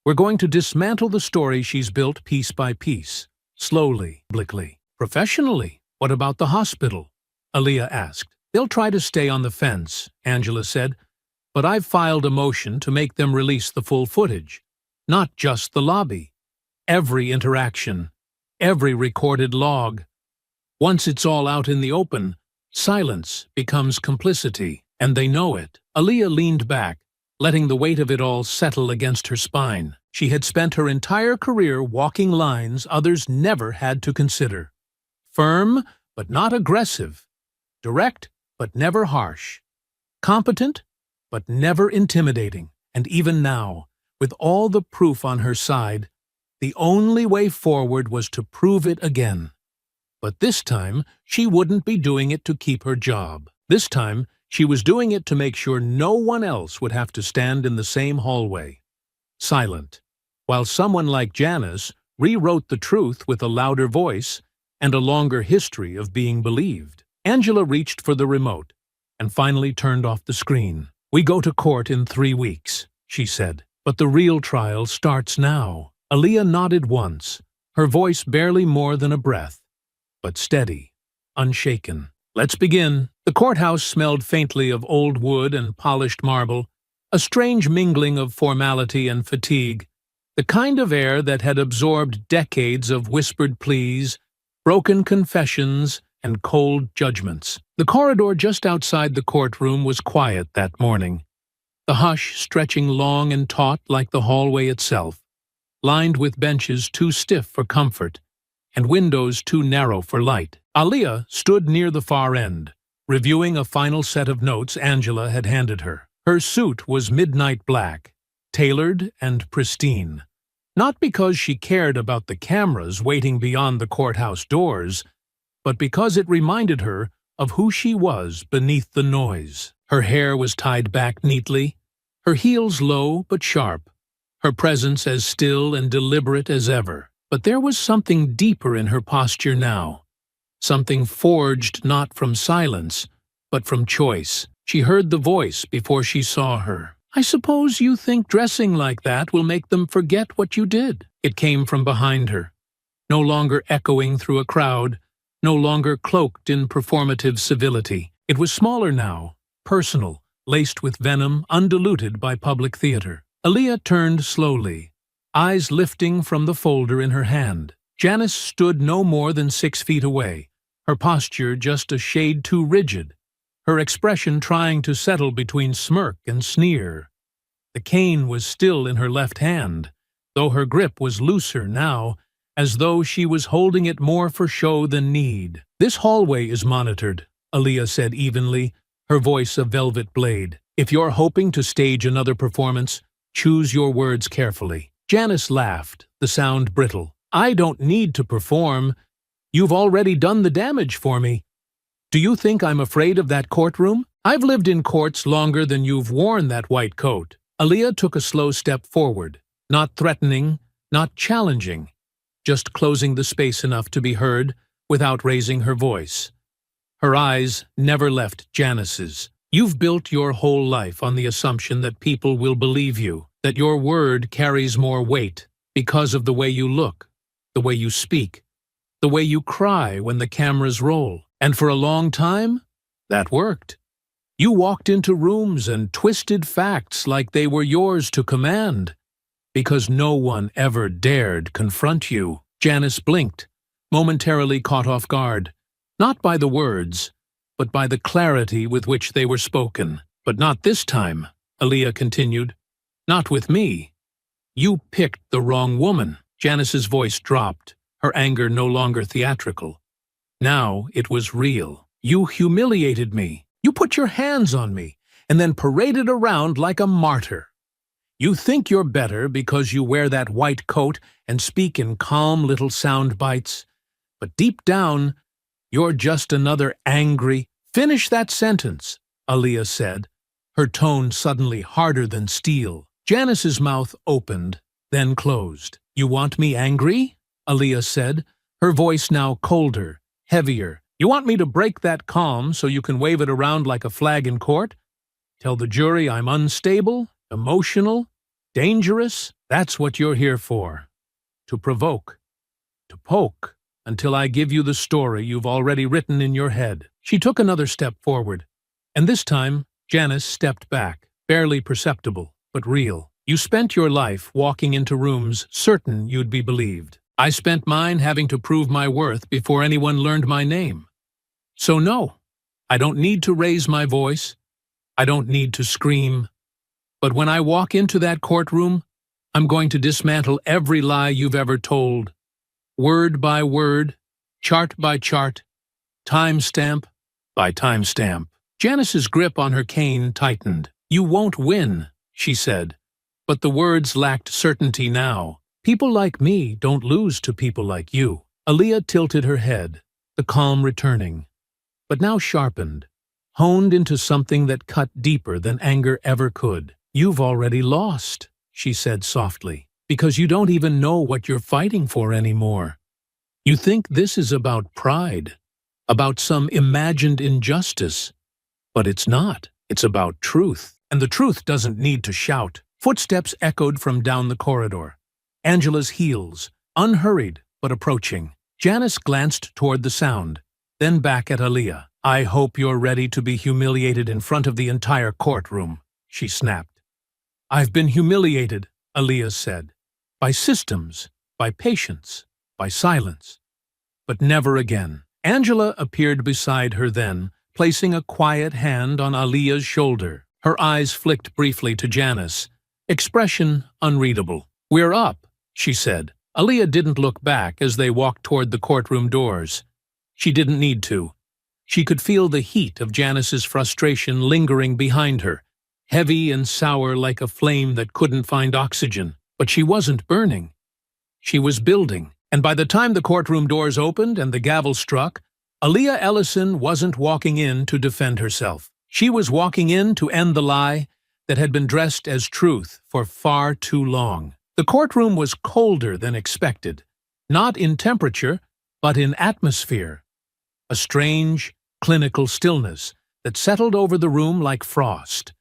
We're going to dismantle the story she's built piece by piece, slowly, obliquely, professionally." "What about the hospital?" Aaliyah asked. "They'll try to stay on the fence," Angela said, "but I've filed a motion to make them release the full footage, not just the lobby. Every interaction, every recorded log. Once it's all out in the open, silence becomes complicity, and they know it." Aaliyah leaned back, letting the weight of it all settle against her spine. She had spent her entire career walking lines others never had to consider. Firm, but not aggressive. Direct, but never harsh. Competent, but never intimidating. And even now, With all the proof on her side, the only way forward was to prove it again. But this time, she wouldn't be doing it to keep her job. This time, she was doing it to make sure no one else would have to stand in the same hallway, silent, while someone like Janice rewrote the truth with a louder voice and a longer history of being believed. Angela reached for the remote and finally turned off the screen. "We go to court in 3 weeks," she said. "But the real trial starts now." Aaliyah nodded once, her voice barely more than a breath, but steady, unshaken. "Let's begin." The courthouse smelled faintly of old wood and polished marble, a strange mingling of formality and fatigue, the kind of air that had absorbed decades of whispered pleas, broken confessions, and cold judgments. The corridor just outside the courtroom was quiet that morning, the hush stretching long and taut like the hallway itself, lined with benches too stiff for comfort and windows too narrow for light. Aaliyah stood near the far end, reviewing a final set of notes Angela had handed her. Her suit was midnight black, tailored and pristine, not because she cared about the cameras waiting beyond the courthouse doors, but because it reminded her of who she was beneath the noise. Her hair was tied back neatly, her heels low but sharp, her presence as still and deliberate as ever. But there was something deeper in her posture now, something forged not from silence, but from choice. She heard the voice before she saw her. "I suppose you think dressing like that will make them forget what you did." It came from behind her, no longer echoing through a crowd, no longer cloaked in performative civility. It was smaller now, personal, laced with venom, undiluted by public theater. Aaliyah turned slowly, eyes lifting from the folder in her hand. Janice stood no more than 6 feet away, her posture just a shade too rigid, her expression trying to settle between smirk and sneer. The cane was still in her left hand, though her grip was looser now, as though she was holding it more for show than need. "This hallway is monitored," Aaliyah said evenly, her voice a velvet blade. "If you're hoping to stage another performance, choose your words carefully." Janice laughed, the sound brittle. "I don't need to perform. You've already done the damage for me. Do you think I'm afraid of that courtroom? I've lived in courts longer than you've worn that white coat." Aaliyah took a slow step forward, not threatening, not challenging, just closing the space enough to be heard without raising her voice. Her eyes never left Janice's. "You've built your whole life on the assumption that people will believe you, that your word carries more weight because of the way you look, the way you speak, the way you cry when the cameras roll. And for a long time, that worked. You walked into rooms and twisted facts like they were yours to command, because no one ever dared confront you." Janice blinked, momentarily caught off guard, not by the words, but by the clarity with which they were spoken. "But not this time," Aaliyah continued. "Not with me. You picked the wrong woman." Janice's voice dropped, her anger no longer theatrical. Now it was real. "You humiliated me. You put your hands on me, and then paraded around like a martyr. You think you're better because you wear that white coat and speak in calm little sound bites, but deep down, you're just another angry—" "Finish that sentence," Aaliyah said, her tone suddenly harder than steel. Janice's mouth opened, then closed. "You want me angry?" Aaliyah said, her voice now colder, heavier. "You want me to break that calm so you can wave it around like a flag in court? Tell the jury I'm unstable, emotional, dangerous? That's what you're here for. To provoke, to poke, until I give you the story you've already written in your head." She took another step forward, and this time Janice stepped back, barely perceptible, but real. "You spent your life walking into rooms certain you'd be believed. I spent mine having to prove my worth before anyone learned my name. So no, I don't need to raise my voice. I don't need to scream. But when I walk into that courtroom, I'm going to dismantle every lie you've ever told. Word by word, chart by chart, timestamp by timestamp." Janice's grip on her cane tightened. "You won't win," she said, But the words lacked certainty now. People like me don't lose to people like you. Aaliyah tilted her head, the calm returning, but now sharpened, honed into something that cut deeper than anger ever could. You've already lost, she said softly, because you don't even know what you're fighting for anymore. You think this is about pride, about some imagined injustice, but it's not. It's about truth, and the truth doesn't need to shout. Footsteps echoed from down the corridor. Angela's heels, unhurried but approaching. Janice glanced toward the sound, then back at Aaliyah. I hope you're ready to be humiliated in front of the entire courtroom, she snapped. I've been humiliated, Aaliyah said. By systems, by patience, by silence. But never again. Angela appeared beside her then, placing a quiet hand on Aaliyah's shoulder. Her eyes flicked briefly to Janice, expression unreadable. We're up, she said. Aaliyah didn't look back as they walked toward the courtroom doors. She didn't need to. She could feel the heat of Janice's frustration lingering behind her, heavy and sour like a flame that couldn't find oxygen. But she wasn't burning. She was building. And by the time the courtroom doors opened and the gavel struck, Aaliyah Ellison wasn't walking in to defend herself. She was walking in to end the lie that had been dressed as truth for far too long. The courtroom was colder than expected, not in temperature, but in atmosphere. A strange, clinical stillness that settled over the room like frost,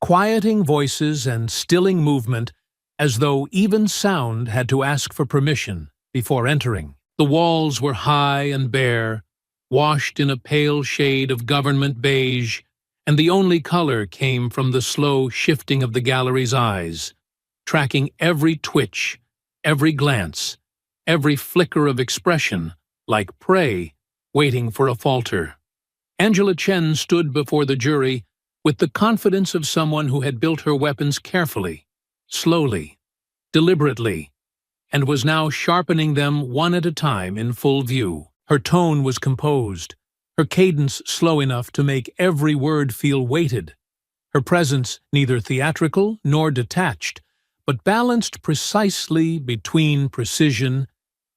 quieting voices and stilling movement as though even sound had to ask for permission before entering. The walls were high and bare, washed in a pale shade of government beige, and the only color came from the slow shifting of the gallery's eyes, tracking every twitch, every glance, every flicker of expression, like prey waiting for a falter. Angela Chen stood before the jury with the confidence of someone who had built her weapons carefully, slowly, deliberately, and was now sharpening them one at a time in full view. Her tone was composed, her cadence slow enough to make every word feel weighted, her presence neither theatrical nor detached, but balanced precisely between precision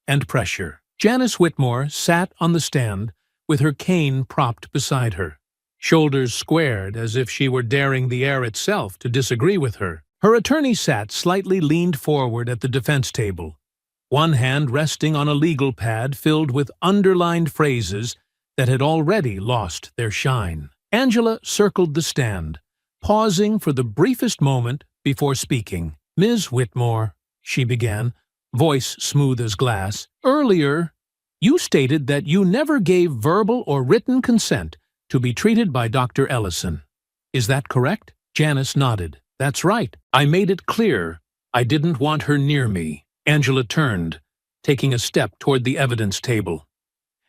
and pressure. Janice Whitmore sat on the stand with her cane propped beside her, shoulders squared as if she were daring the air itself to disagree with her. Her attorney sat slightly leaned forward at the defense table, one hand resting on a legal pad filled with underlined phrases that had already lost their shine. Angela circled the stand, pausing for the briefest moment before speaking. Ms. Whitmore, she began, voice smooth as glass, earlier you stated that you never gave verbal or written consent to be treated by Dr. Ellison. Is that correct? Janice nodded. That's right. I made it clear I didn't want her near me. Angela turned, taking a step toward the evidence table.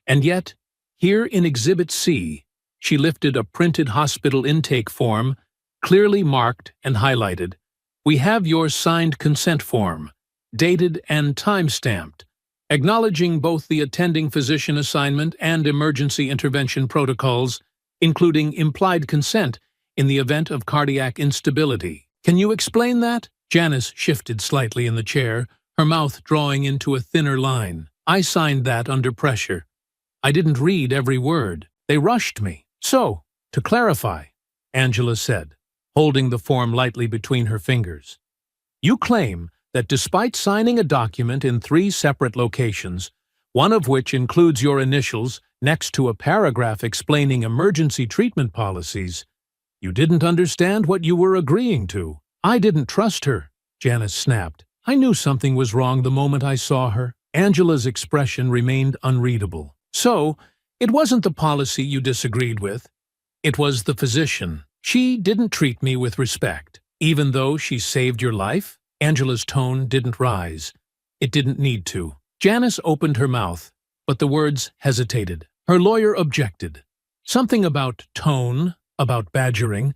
And yet, here in Exhibit C, she lifted a printed hospital intake form, clearly marked and highlighted. We have your signed consent form, dated and time-stamped, acknowledging both the attending physician assignment and emergency intervention protocols, including implied consent in the event of cardiac instability. Can you explain that? Janice shifted slightly in the chair, her mouth drawing into a thinner line. I signed that under pressure. I didn't read every word. They rushed me. So, to clarify, Angela said, holding the form lightly between her fingers, you claim that despite signing a document in 3 separate locations, one of which includes your initials next to a paragraph explaining emergency treatment policies, you didn't understand what you were agreeing to. I didn't trust her, Janice snapped. I knew something was wrong the moment I saw her. Angela's expression remained unreadable. So, it wasn't the policy you disagreed with. It was the physician. She didn't treat me with respect. Even though she saved your life? Angela's tone didn't rise. It didn't need to. Janice opened her mouth, but the words hesitated. Her lawyer objected. Something about tone, about badgering,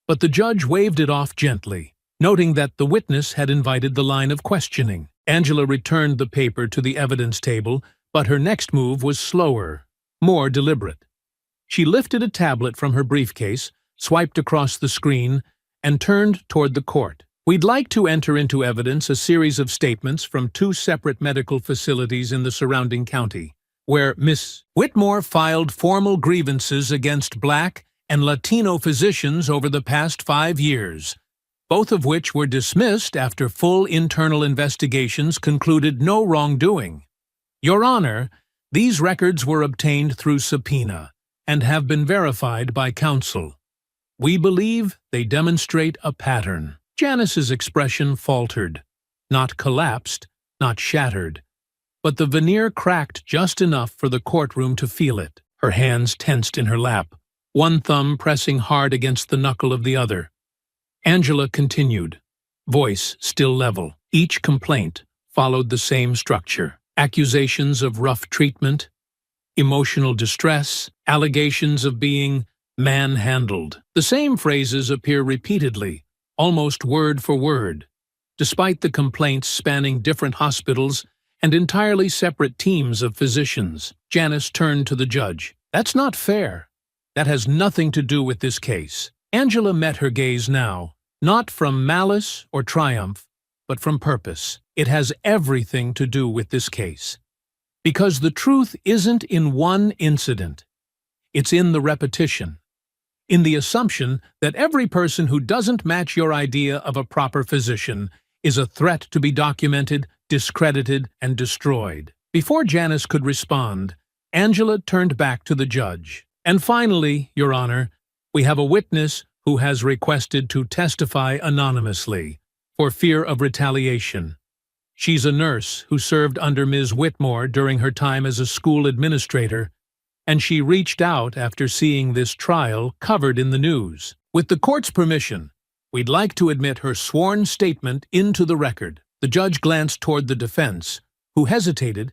but the judge waved it off gently, noting that the witness had invited the line of questioning. Angela returned the paper to the evidence table, but her next move was slower, more deliberate. She lifted a tablet from her briefcase, swiped across the screen, and turned toward the court. We'd like to enter into evidence a series of statements from two separate medical facilities in the surrounding county, where Miss Whitmore filed formal grievances against Black and Latino physicians over the past 5 years, both of which were dismissed after full internal investigations concluded no wrongdoing. Your Honor, these records were obtained through subpoena and have been verified by counsel. We believe they demonstrate a pattern. Janice's expression faltered, not collapsed, not shattered, but the veneer cracked just enough for the courtroom to feel it. Her hands tensed in her lap, one thumb pressing hard against the knuckle of the other. Angela continued, voice still level. Each complaint followed the same structure. Accusations of rough treatment, emotional distress, allegations of being manhandled. The same phrases appear repeatedly, almost word for word. Despite the complaints spanning different hospitals and entirely separate teams of physicians, Janice turned to the judge. That's not fair. That has nothing to do with this case. Angela met her gaze now, not from malice or triumph, but from purpose. It has everything to do with this case. Because the truth isn't in one incident. It's in the repetition. In the assumption that every person who doesn't match your idea of a proper physician is a threat to be documented, discredited, and destroyed. Before Janice could respond, Angela turned back to the judge. And finally, Your Honor, we have a witness who has requested to testify anonymously for fear of retaliation. She's a nurse who served under Ms. Whitmore during her time as a school administrator, and she reached out after seeing this trial covered in the news. With the court's permission, we'd like to admit her sworn statement into the record. The judge glanced toward the defense, who hesitated,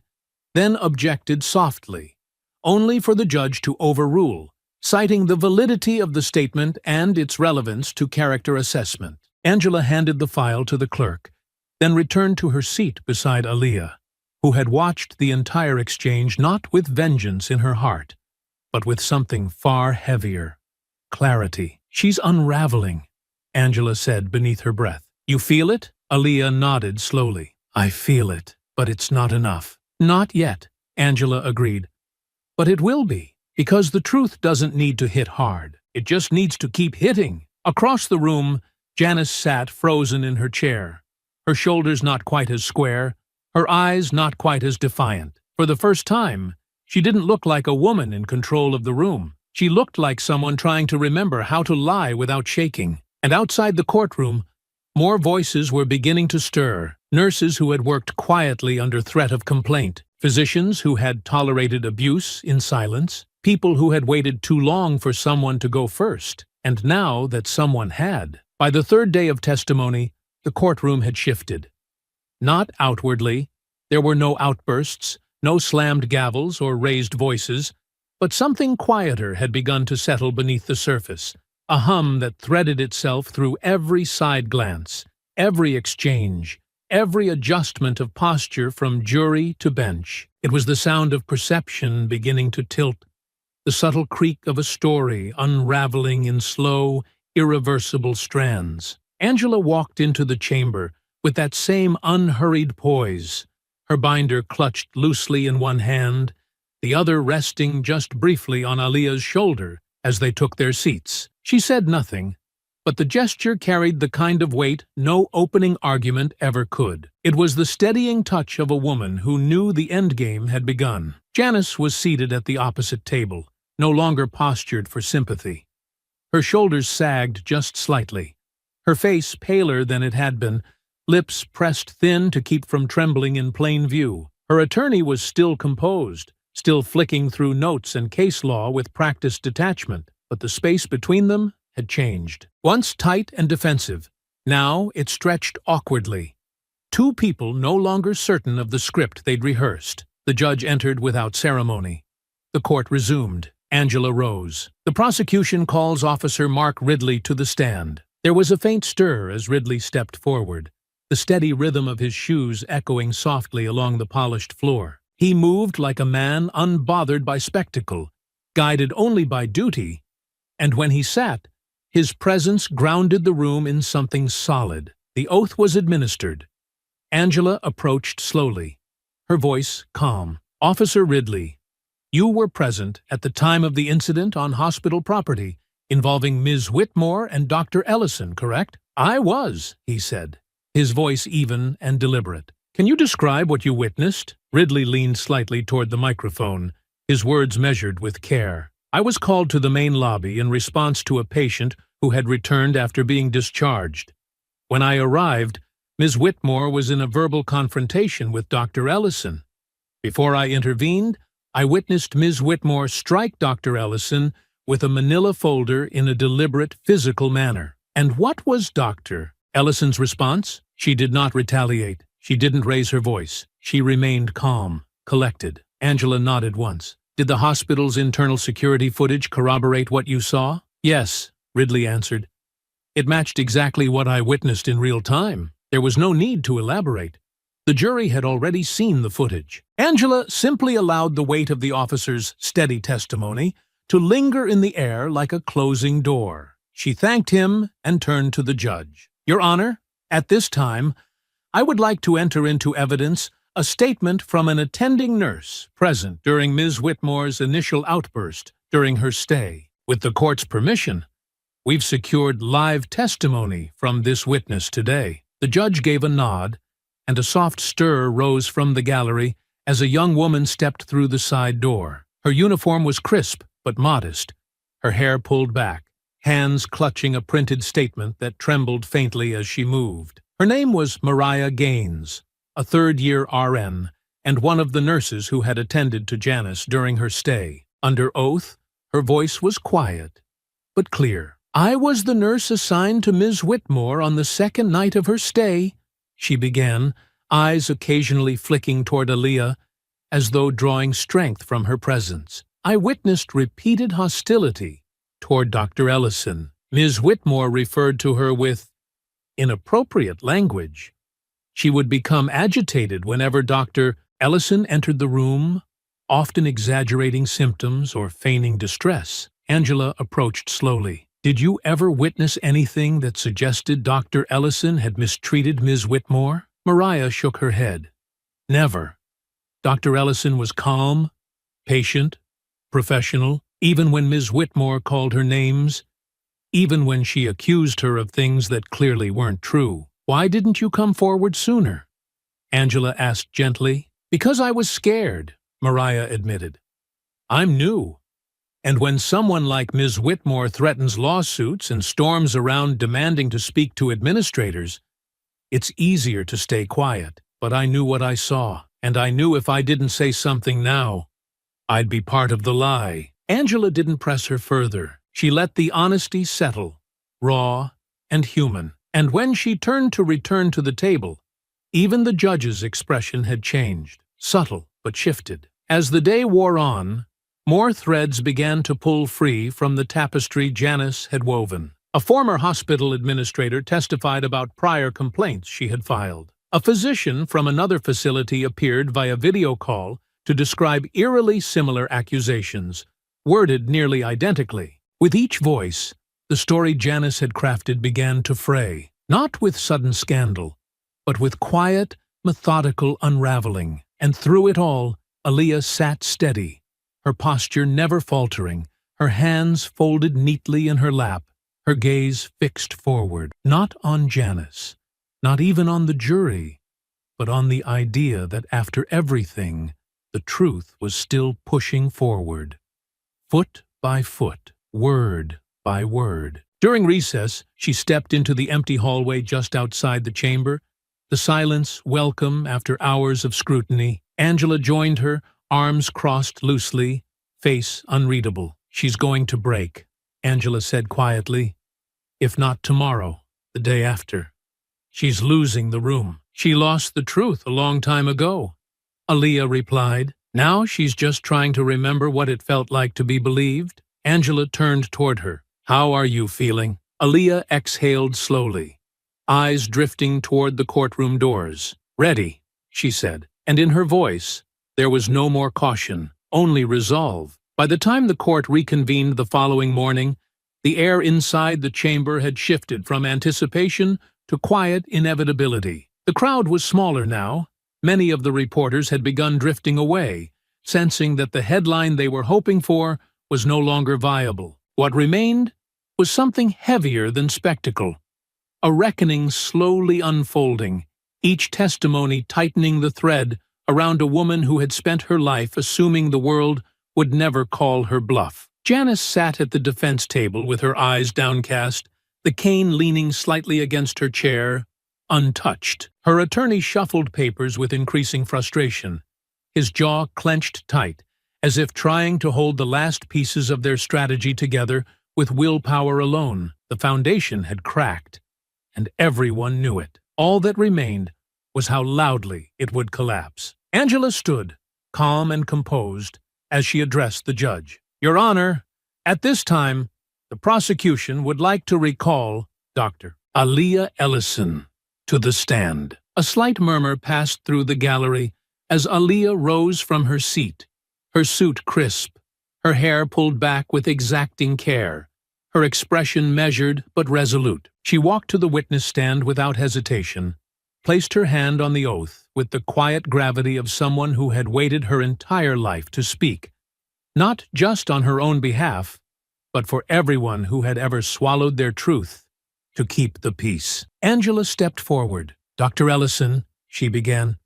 then objected softly, only for the judge to overrule, citing the validity of the statement and its relevance to character assessment. Angela handed the file to the clerk, then returned to her seat beside Aaliyah, who had watched the entire exchange not with vengeance in her heart, but with something far heavier. Clarity. She's unraveling, Angela said beneath her breath. You feel it? Aaliyah nodded slowly. I feel it, but it's not enough. Not yet, Angela agreed. But it will be, because the truth doesn't need to hit hard. It just needs to keep hitting. Across the room, Janice sat frozen in her chair, her shoulders not quite as square, her eyes not quite as defiant. For the first time, she didn't look like a woman in control of the room. She looked like someone trying to remember how to lie without shaking. And outside the courtroom, more voices were beginning to stir. Nurses who had worked quietly under threat of complaint, physicians who had tolerated abuse in silence, people who had waited too long for someone to go first. And now that someone had, by the third day of testimony, the courtroom had shifted. Not outwardly. There were no outbursts, no slammed gavels or raised voices, but something quieter had begun to settle beneath the surface, a hum that threaded itself through every side glance, every exchange, every adjustment of posture from jury to bench. It was the sound of perception beginning to tilt, the subtle creak of a story unraveling in slow, irreversible strands. Angela walked into the chamber with that same unhurried poise, her binder clutched loosely in one hand, the other resting just briefly on Aaliyah's shoulder as they took their seats. She said nothing, but the gesture carried the kind of weight no opening argument ever could. It was the steadying touch of a woman who knew the endgame had begun. Janice was seated at the opposite table, no longer postured for sympathy. Her shoulders sagged just slightly, her face paler than it had been, lips pressed thin to keep from trembling in plain view. Her attorney was still composed, still flicking through notes and case law with practiced detachment, but the space between them had changed. Once tight and defensive, now it stretched awkwardly. Two people no longer certain of the script they'd rehearsed. The judge entered without ceremony. The court resumed. Angela rose. The prosecution calls Officer Mark Ridley to the stand. There was a faint stir as Ridley stepped forward, the steady rhythm of his shoes echoing softly along the polished floor. He moved like a man unbothered by spectacle, guided only by duty, and when he sat, his presence grounded the room in something solid, the The oath was administered. Angela approached slowly, her voice calm. "Officer Ridley, you were present at the time of the incident on hospital property involving Ms. Whitmore and Dr. Ellison, correct?" "I was," he said, his voice even and deliberate. "Can you describe what you witnessed?" Ridley leaned slightly toward the microphone, his words measured with care. "I was called to the main lobby in response to a patient who had returned after being discharged. When I arrived, Ms. Whitmore was in a verbal confrontation with Dr. Ellison. Before I intervened, I witnessed Ms. Whitmore strike Dr. Ellison with a manila folder in a deliberate physical manner." "And what was Dr. Ellison's response?" "She did not retaliate. She didn't raise her voice. She remained calm, collected." Angela nodded once. "Did the hospital's internal security footage corroborate what you saw?" "Yes," Ridley answered. "It matched exactly what I witnessed in real time. There was no need to elaborate. The jury had already seen the footage." Angela simply allowed the weight of the officer's steady testimony to linger in the air like a closing door. She thanked him and turned to the judge. "Your Honor, at this time, I would like to enter into evidence a statement from an attending nurse present during Ms. Whitmore's initial outburst during her stay. With the court's permission, we've secured live testimony from this witness today." The judge gave a nod, and a soft stir rose from the gallery as a young woman stepped through the side door. Her uniform was crisp but modest, her hair pulled back, hands clutching a printed statement that trembled faintly as she moved. Her name was Mariah Gaines, a third-year RN, and one of the nurses who had attended to Janice during her stay. Under oath, her voice was quiet, but clear. "I was the nurse assigned to Ms. Whitmore on the second night of her stay," she began, eyes occasionally flicking toward Aaliyah, as though drawing strength from her presence. "I witnessed repeated hostility toward Dr. Ellison. Ms. Whitmore referred to her with inappropriate language. She would become agitated whenever Dr. Ellison entered the room, often exaggerating symptoms or feigning distress." Angela approached slowly. "Did you ever witness anything that suggested Dr. Ellison had mistreated Ms. Whitmore?" Mariah shook her head. "Never. Dr. Ellison was calm, patient, professional, even when Ms. Whitmore called her names, even when she accused her of things that clearly weren't true." "Why didn't you come forward sooner?" Angela asked gently. "Because I was scared," Mariah admitted. "I'm new. And when someone like Ms. Whitmore threatens lawsuits and storms around demanding to speak to administrators, it's easier to stay quiet. But I knew what I saw, and I knew if I didn't say something now, I'd be part of the lie." Angela didn't press her further. She let the honesty settle, raw and human. And when she turned to return to the table, even the judge's expression had changed, subtle but shifted. As the day wore on, more threads began to pull free from the tapestry Janice had woven. A former hospital administrator testified about prior complaints she had filed. A physician from another facility appeared via video call to describe eerily similar accusations, worded nearly identically. With each voice, the story Janice had crafted began to fray, not with sudden scandal, but with quiet, methodical unraveling. And through it all, Aaliyah sat steady, her posture never faltering, her hands folded neatly in her lap, her gaze fixed forward, not on Janice, not even on the jury, but on the idea that after everything, the truth was still pushing forward, foot by foot, word by word. During recess, she stepped into the empty hallway just outside the chamber, the silence welcome after hours of scrutiny. Angela joined her, arms crossed loosely, face unreadable. "She's going to break," Angela said quietly. "If not tomorrow, the day after. She's losing the room. She lost the truth a long time ago," Aaliyah replied. "Now she's just trying to remember what it felt like to be believed." Angela turned toward her. "How are you feeling?" Aaliyah exhaled slowly, eyes drifting toward the courtroom doors. "Ready," she said, and in her voice there was no more caution, only resolve. By the time the court reconvened the following morning, the air inside the chamber had shifted from anticipation to quiet inevitability. The crowd was smaller now. Many of the reporters had begun drifting away, sensing that the headline they were hoping for was no longer viable. What remained was something heavier than spectacle. A reckoning slowly unfolding, each testimony tightening the thread around a woman who had spent her life assuming the world would never call her bluff. Janice sat at the defense table with her eyes downcast, the cane leaning slightly against her chair, untouched. Her attorney shuffled papers with increasing frustration, his jaw clenched tight, as if trying to hold the last pieces of their strategy together with willpower alone. The foundation had cracked, and everyone knew it. All that remained was how loudly it would collapse. Angela stood, calm and composed, as she addressed the judge. "Your Honor, at this time, the prosecution would like to recall Dr. Aaliyah Ellison to the stand." A slight murmur passed through the gallery as Aaliyah rose from her seat, her suit crisp, her hair pulled back with exacting care, her expression measured but resolute. She walked to the witness stand without hesitation, placed her hand on the oath with the quiet gravity of someone who had waited her entire life to speak, not just on her own behalf, but for everyone who had ever swallowed their truth to keep the peace. Angela stepped forward. "Dr. Ellison," she began,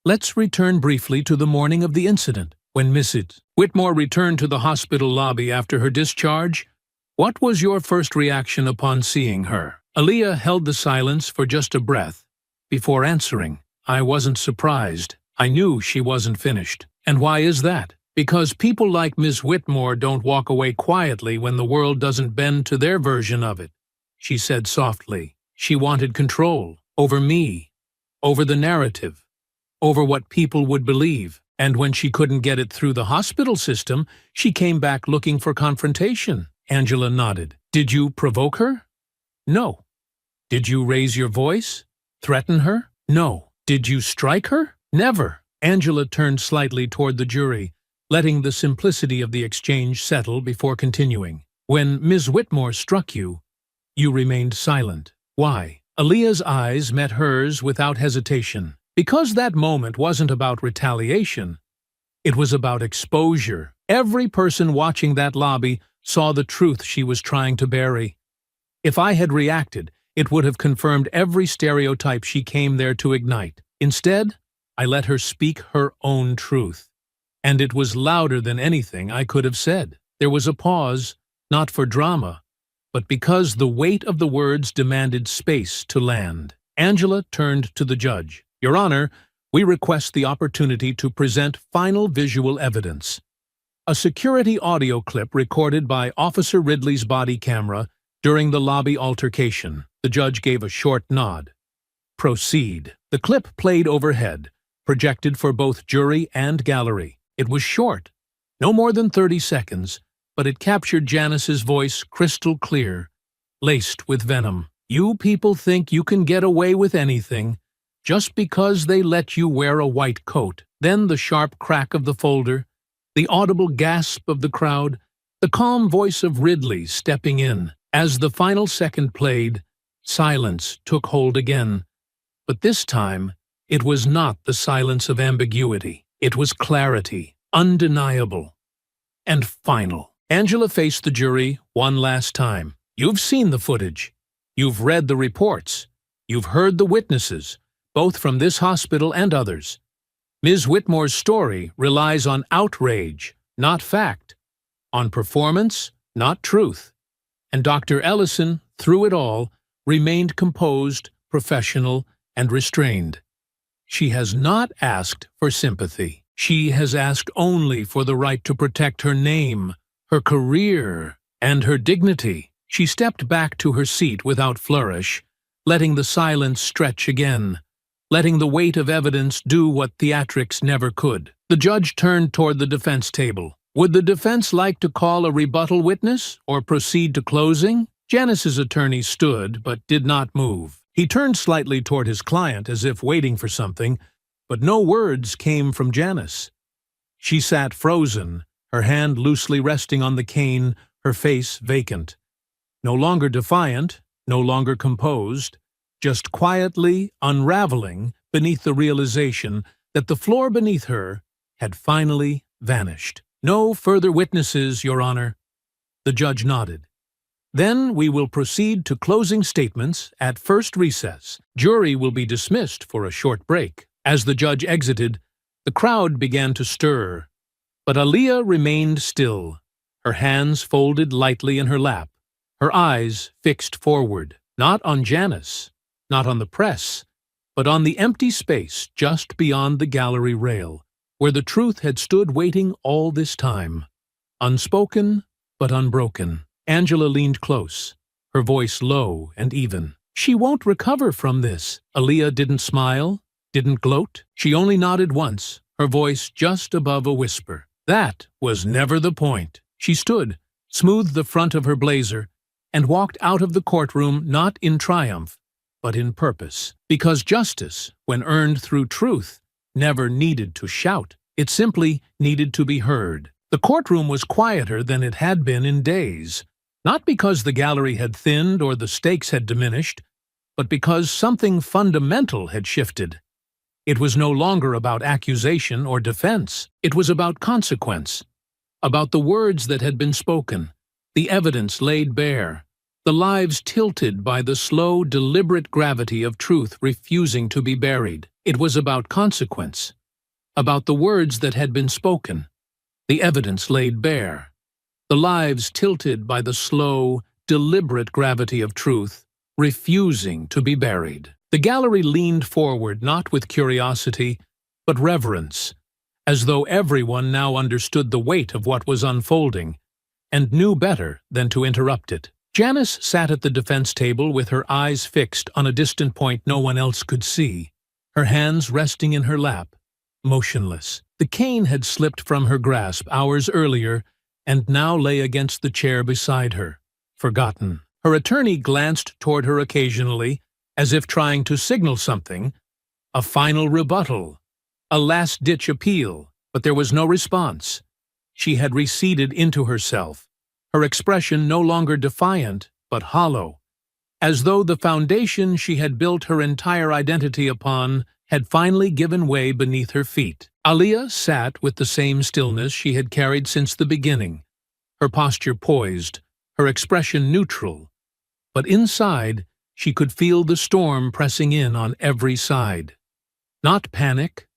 "let's return briefly to the morning of the incident. When Mrs. Whitmore returned to the hospital lobby after her discharge, what was your first reaction upon seeing her?" Aaliyah held the silence for just a breath before answering. "I wasn't surprised. I knew she wasn't finished." "And why is that?" "Because people like Ms. Whitmore don't walk away quietly when the world doesn't bend to their version of it," she said softly. "She wanted control over me, over the narrative, over what people would believe. And when she couldn't get it through the hospital system, she came back looking for confrontation." Angela nodded. "Did you provoke her?" "No." "Did you raise your voice? Threaten her?" "No." "Did you strike her?" "Never." Angela turned slightly toward the jury, letting the simplicity of the exchange settle before continuing. "When Ms. Whitmore struck you, you remained silent. Why?" Aaliyah's eyes met hers without hesitation. "Because that moment wasn't about retaliation. It was about exposure. Every person watching that lobby saw the truth she was trying to bury. If I had reacted, it would have confirmed every stereotype she came there to ignite. Instead, I let her speak her own truth. And it was louder than anything I could have said." There was a pause, not for drama, but because the weight of the words demanded space to land. Angela turned to the judge. "Your Honor, we request the opportunity to present final visual evidence." A security audio clip recorded by Officer Ridley's body camera during the lobby altercation. The judge gave a short nod. "Proceed." The clip played overhead, projected for both jury and gallery. It was short, no more than 30 seconds, but it captured Janice's voice crystal clear, laced with venom. "You people think you can get away with anything just because they let you wear a white coat." Then the sharp crack of the folder, the audible gasp of the crowd, the calm voice of Ridley stepping in. As the final second played, silence took hold again. But this time, it was not the silence of ambiguity. It was clarity, undeniable, and final. Angela faced the jury one last time. "You've seen the footage. You've read the reports. You've heard the witnesses, both from this hospital and others. Ms. Whitmore's story relies on outrage, not fact, on performance, not truth. And Dr. Ellison, through it all, remained composed, professional, and restrained. She has not asked for sympathy. She has asked only for the right to protect her name, her career, and her dignity." She stepped back to her seat without flourish, letting the silence stretch again, letting the weight of evidence do what theatrics never could. The judge turned toward the defense table. "Would the defense like to call a rebuttal witness or proceed to closing?" Janice's attorney stood but did not move. He turned slightly toward his client as if waiting for something, but no words came from Janice. She sat frozen, her hand loosely resting on the cane, her face vacant. No longer defiant, no longer composed, just quietly unraveling beneath the realization that the floor beneath her had finally vanished. "No further witnesses, Your Honor." The judge nodded. "Then we will proceed to closing statements at first recess. Jury will be dismissed for a short break." As the judge exited, the crowd began to stir, but Aaliyah remained still, her hands folded lightly in her lap, her eyes fixed forward, not on Janice, not on the press, but on the empty space just beyond the gallery rail, where the truth had stood waiting all this time. Unspoken, but unbroken. Angela leaned close, her voice low and even. "She won't recover from this." Aaliyah didn't smile, didn't gloat. She only nodded once, her voice just above a whisper. "That was never the point." She stood, smoothed the front of her blazer, and walked out of the courtroom not in triumph, but in purpose. Because justice, when earned through truth, never needed to shout. It simply needed to be heard. The courtroom was quieter than it had been in days, not because the gallery had thinned or the stakes had diminished, but because something fundamental had shifted. It was no longer about accusation or defense. It was about consequence, about the words that had been spoken, the evidence laid bare, the lives tilted by the slow, deliberate gravity of truth refusing to be buried. It was about consequence, about the words that had been spoken, the evidence laid bare, the lives tilted by the slow, deliberate gravity of truth refusing to be buried. The gallery leaned forward not with curiosity, but reverence, as though everyone now understood the weight of what was unfolding, and knew better than to interrupt it. Janice sat at the defense table with her eyes fixed on a distant point no one else could see, her hands resting in her lap, motionless. The cane had slipped from her grasp hours earlier and now lay against the chair beside her, forgotten. Her attorney glanced toward her occasionally, as if trying to signal something, a final rebuttal, a last-ditch appeal, but there was no response. She had receded into herself, her expression no longer defiant, but hollow, as though the foundation she had built her entire identity upon had finally given way beneath her feet. Aaliyah sat with the same stillness she had carried since the beginning, her posture poised, her expression neutral, but inside she could feel the storm pressing in on every side. Not panic,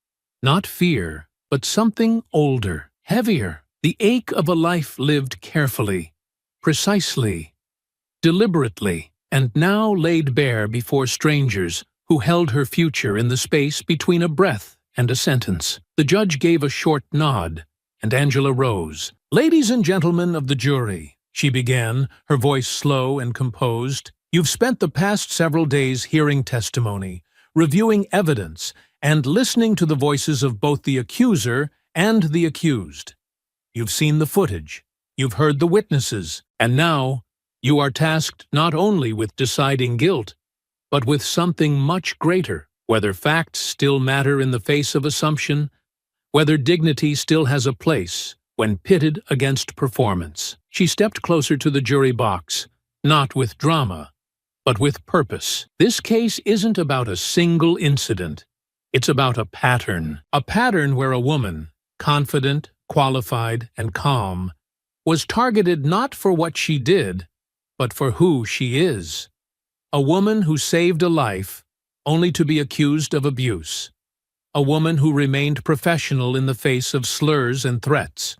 not fear, but something older, heavier, the ache of a life lived carefully, precisely, deliberately, and now laid bare before strangers who held her future in the space between a breath and a sentence. The judge gave a short nod, and Angela rose. "Ladies and gentlemen of the jury," she began, her voice slow and composed, "you've spent the past several days hearing testimony, reviewing evidence, and listening to the voices of both the accuser and the accused. You've seen the footage, you've heard the witnesses, and now you are tasked not only with deciding guilt, but with something much greater, whether facts still matter in the face of assumption, whether dignity still has a place when pitted against performance." She stepped closer to the jury box, not with drama, but with purpose. This case isn't about a single incident. It's about a pattern where a woman, confident, qualified, and calm, was targeted not for what she did, but for who she is. A woman who saved a life only to be accused of abuse. A woman who remained professional in the face of slurs and threats,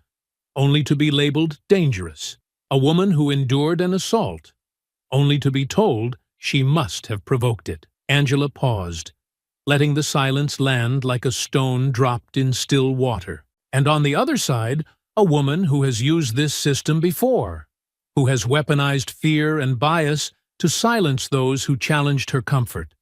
only to be labeled dangerous. A woman who endured an assault, only to be told she must have provoked it. Angela paused, letting the silence land like a stone dropped in still water. And on the other side, a woman who has used this system before, who has weaponized fear and bias to silence those who challenged her comfort.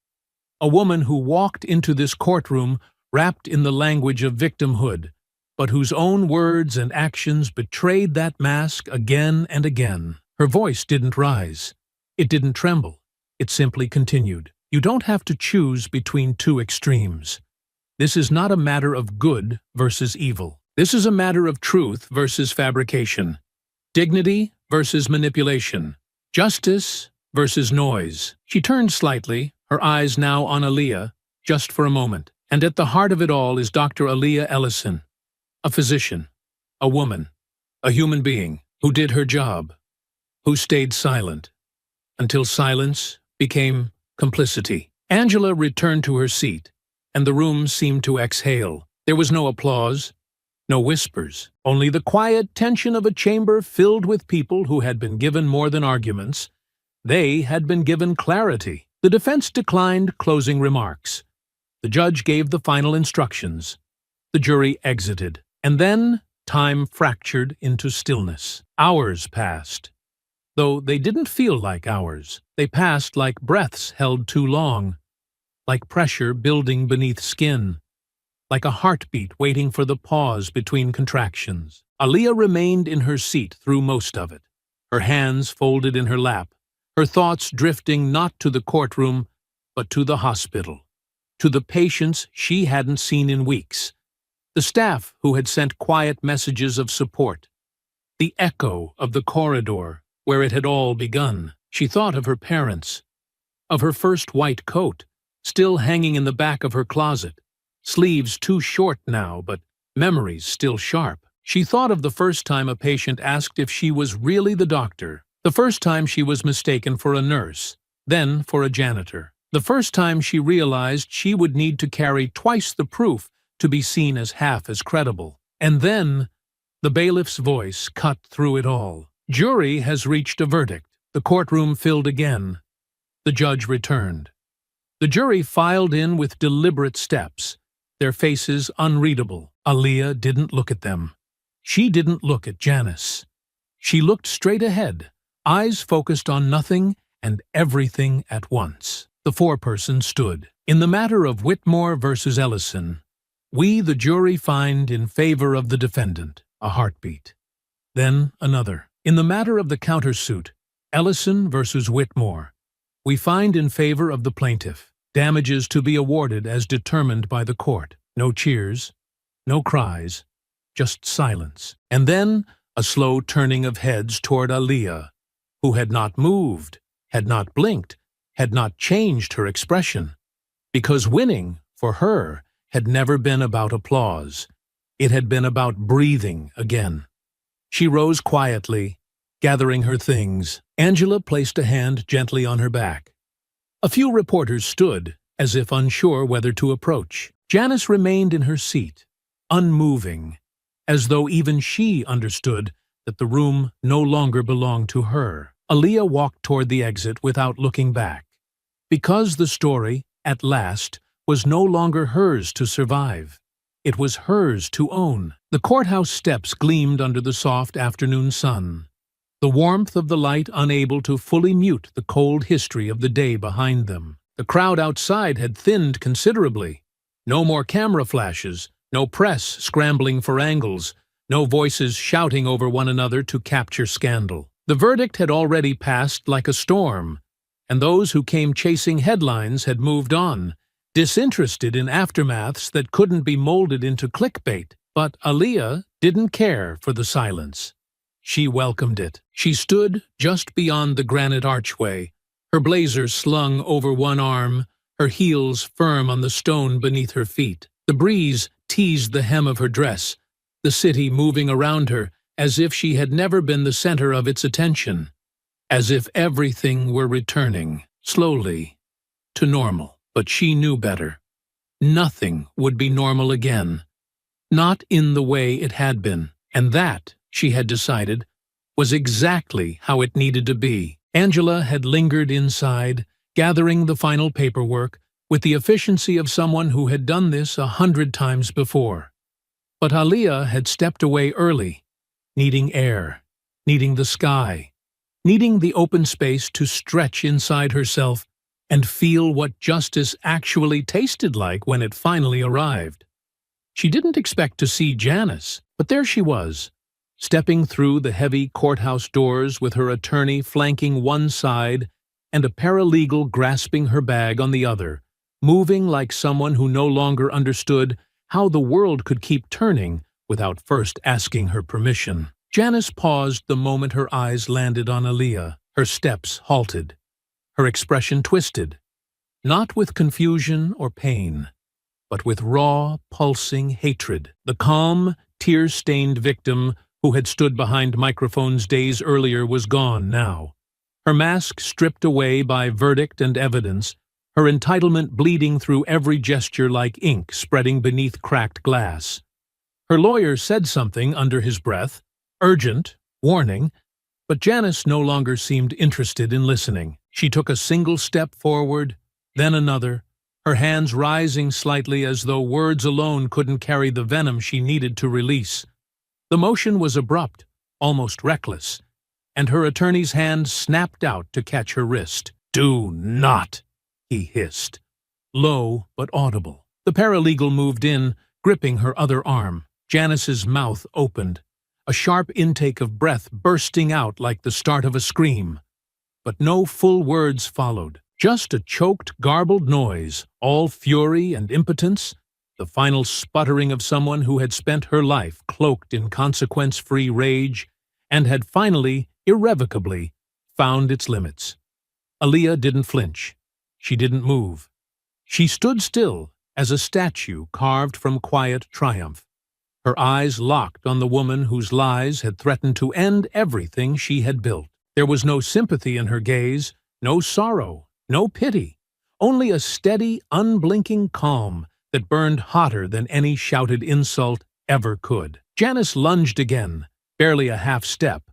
A woman who walked into this courtroom wrapped in the language of victimhood, but whose own words and actions betrayed that mask again and again. Her voice didn't rise. It didn't tremble. It simply continued. You don't have to choose between two extremes. This is not a matter of good versus evil. This is a matter of truth versus fabrication, dignity versus manipulation, justice versus noise. She turned slightly, her eyes now on Aaliyah, just for a moment. And at the heart of it all is Dr. Aaliyah Ellison, a physician, a woman, a human being who did her job, who stayed silent, until silence became complicity. Angela returned to her seat, and the room seemed to exhale. There was no applause, no whispers, only the quiet tension of a chamber filled with people who had been given more than arguments. They had been given clarity. The defense declined closing remarks. The judge gave the final instructions. The jury exited. And then time fractured into stillness. Hours passed. Though they didn't feel like hours, they passed like breaths held too long, like pressure building beneath skin, like a heartbeat waiting for the pause between contractions. Aaliyah remained in her seat through most of it, her hands folded in her lap, her thoughts drifting not to the courtroom, but to the hospital, to the patients she hadn't seen in weeks, the staff who had sent quiet messages of support, the echo of the corridor where it had all begun. She thought of her parents, of her first white coat, still hanging in the back of her closet, sleeves too short now, but memories still sharp. She thought of the first time a patient asked if she was really the doctor, the first time she was mistaken for a nurse, then for a janitor, the first time she realized she would need to carry twice the proof to be seen as half as credible. And then the bailiff's voice cut through it all. Jury has reached a verdict. The courtroom filled again. The judge returned. The jury filed in with deliberate steps, their faces unreadable. Aaliyah didn't look at them. She didn't look at Janice. She looked straight ahead, eyes focused on nothing and everything at once. The foreperson stood. In the matter of Whitmore versus Ellison, we, the jury, find in favor of the defendant. A heartbeat. Then another. In the matter of the countersuit, Ellison versus Whitmore, we find in favor of the plaintiff. Damages to be awarded as determined by the court. No cheers, no cries, just silence. And then a slow turning of heads toward Aaliyah, who had not moved, had not blinked, had not changed her expression. Because winning, for her, had never been about applause. It had been about breathing again. She rose quietly, gathering her things. Angela placed a hand gently on her back. A few reporters stood, as if unsure whether to approach. Janice remained in her seat, unmoving, as though even she understood that the room no longer belonged to her. Aaliyah walked toward the exit without looking back. Because the story, at last, was no longer hers to survive. It was hers to own. The courthouse steps gleamed under the soft afternoon sun, the warmth of the light unable to fully mute the cold history of the day behind them. The crowd outside had thinned considerably. No more camera flashes, no press scrambling for angles, no voices shouting over one another to capture scandal. The verdict had already passed like a storm, and those who came chasing headlines had moved on, disinterested in aftermaths that couldn't be molded into clickbait. But Aaliyah didn't care for the silence. She welcomed it. She stood just beyond the granite archway, her blazer slung over one arm, her heels firm on the stone beneath her feet. The breeze teased the hem of her dress, the city moving around her as if she had never been the center of its attention, as if everything were returning, slowly, to normal. But she knew better. Nothing would be normal again. Not in the way it had been. And that, she had decided, was exactly how it needed to be. Angela had lingered inside, gathering the final paperwork, with the efficiency of someone who had done this 100 times before. But Aaliyah had stepped away early, needing air, needing the sky, needing the open space to stretch inside herself and feel what justice actually tasted like when it finally arrived. She didn't expect to see Janice, but there she was, stepping through the heavy courthouse doors with her attorney flanking one side and a paralegal grasping her bag on the other, moving like someone who no longer understood how the world could keep turning without first asking her permission. Janice paused the moment her eyes landed on Aaliyah. Her steps halted. Her expression twisted. not with confusion or pain, but with raw, pulsing hatred. The calm, tear-stained victim who had stood behind microphones days earlier was gone now. Her mask stripped away by verdict and evidence, her entitlement bleeding through every gesture like ink spreading beneath cracked glass. Her lawyer said something under his breath, urgent, warning, but Janice no longer seemed interested in listening. She took a single step forward, then another, her hands rising slightly as though words alone couldn't carry the venom she needed to release. The motion was abrupt, almost reckless, and her attorney's hand snapped out to catch her wrist. "Do not!" he hissed, low but audible. The paralegal moved in, gripping her other arm. Janice's mouth opened, a sharp intake of breath bursting out like the start of a scream. But no full words followed, just a choked, garbled noise, all fury and impotence, the final sputtering of someone who had spent her life cloaked in consequence-free rage and had finally, irrevocably, found its limits. Aaliyah didn't flinch. She didn't move. She stood still as a statue carved from quiet triumph, her eyes locked on the woman whose lies had threatened to end everything she had built. There was no sympathy in her gaze, no sorrow, no pity, only a steady, unblinking calm that burned hotter than any shouted insult ever could. Janice lunged again, barely a half step,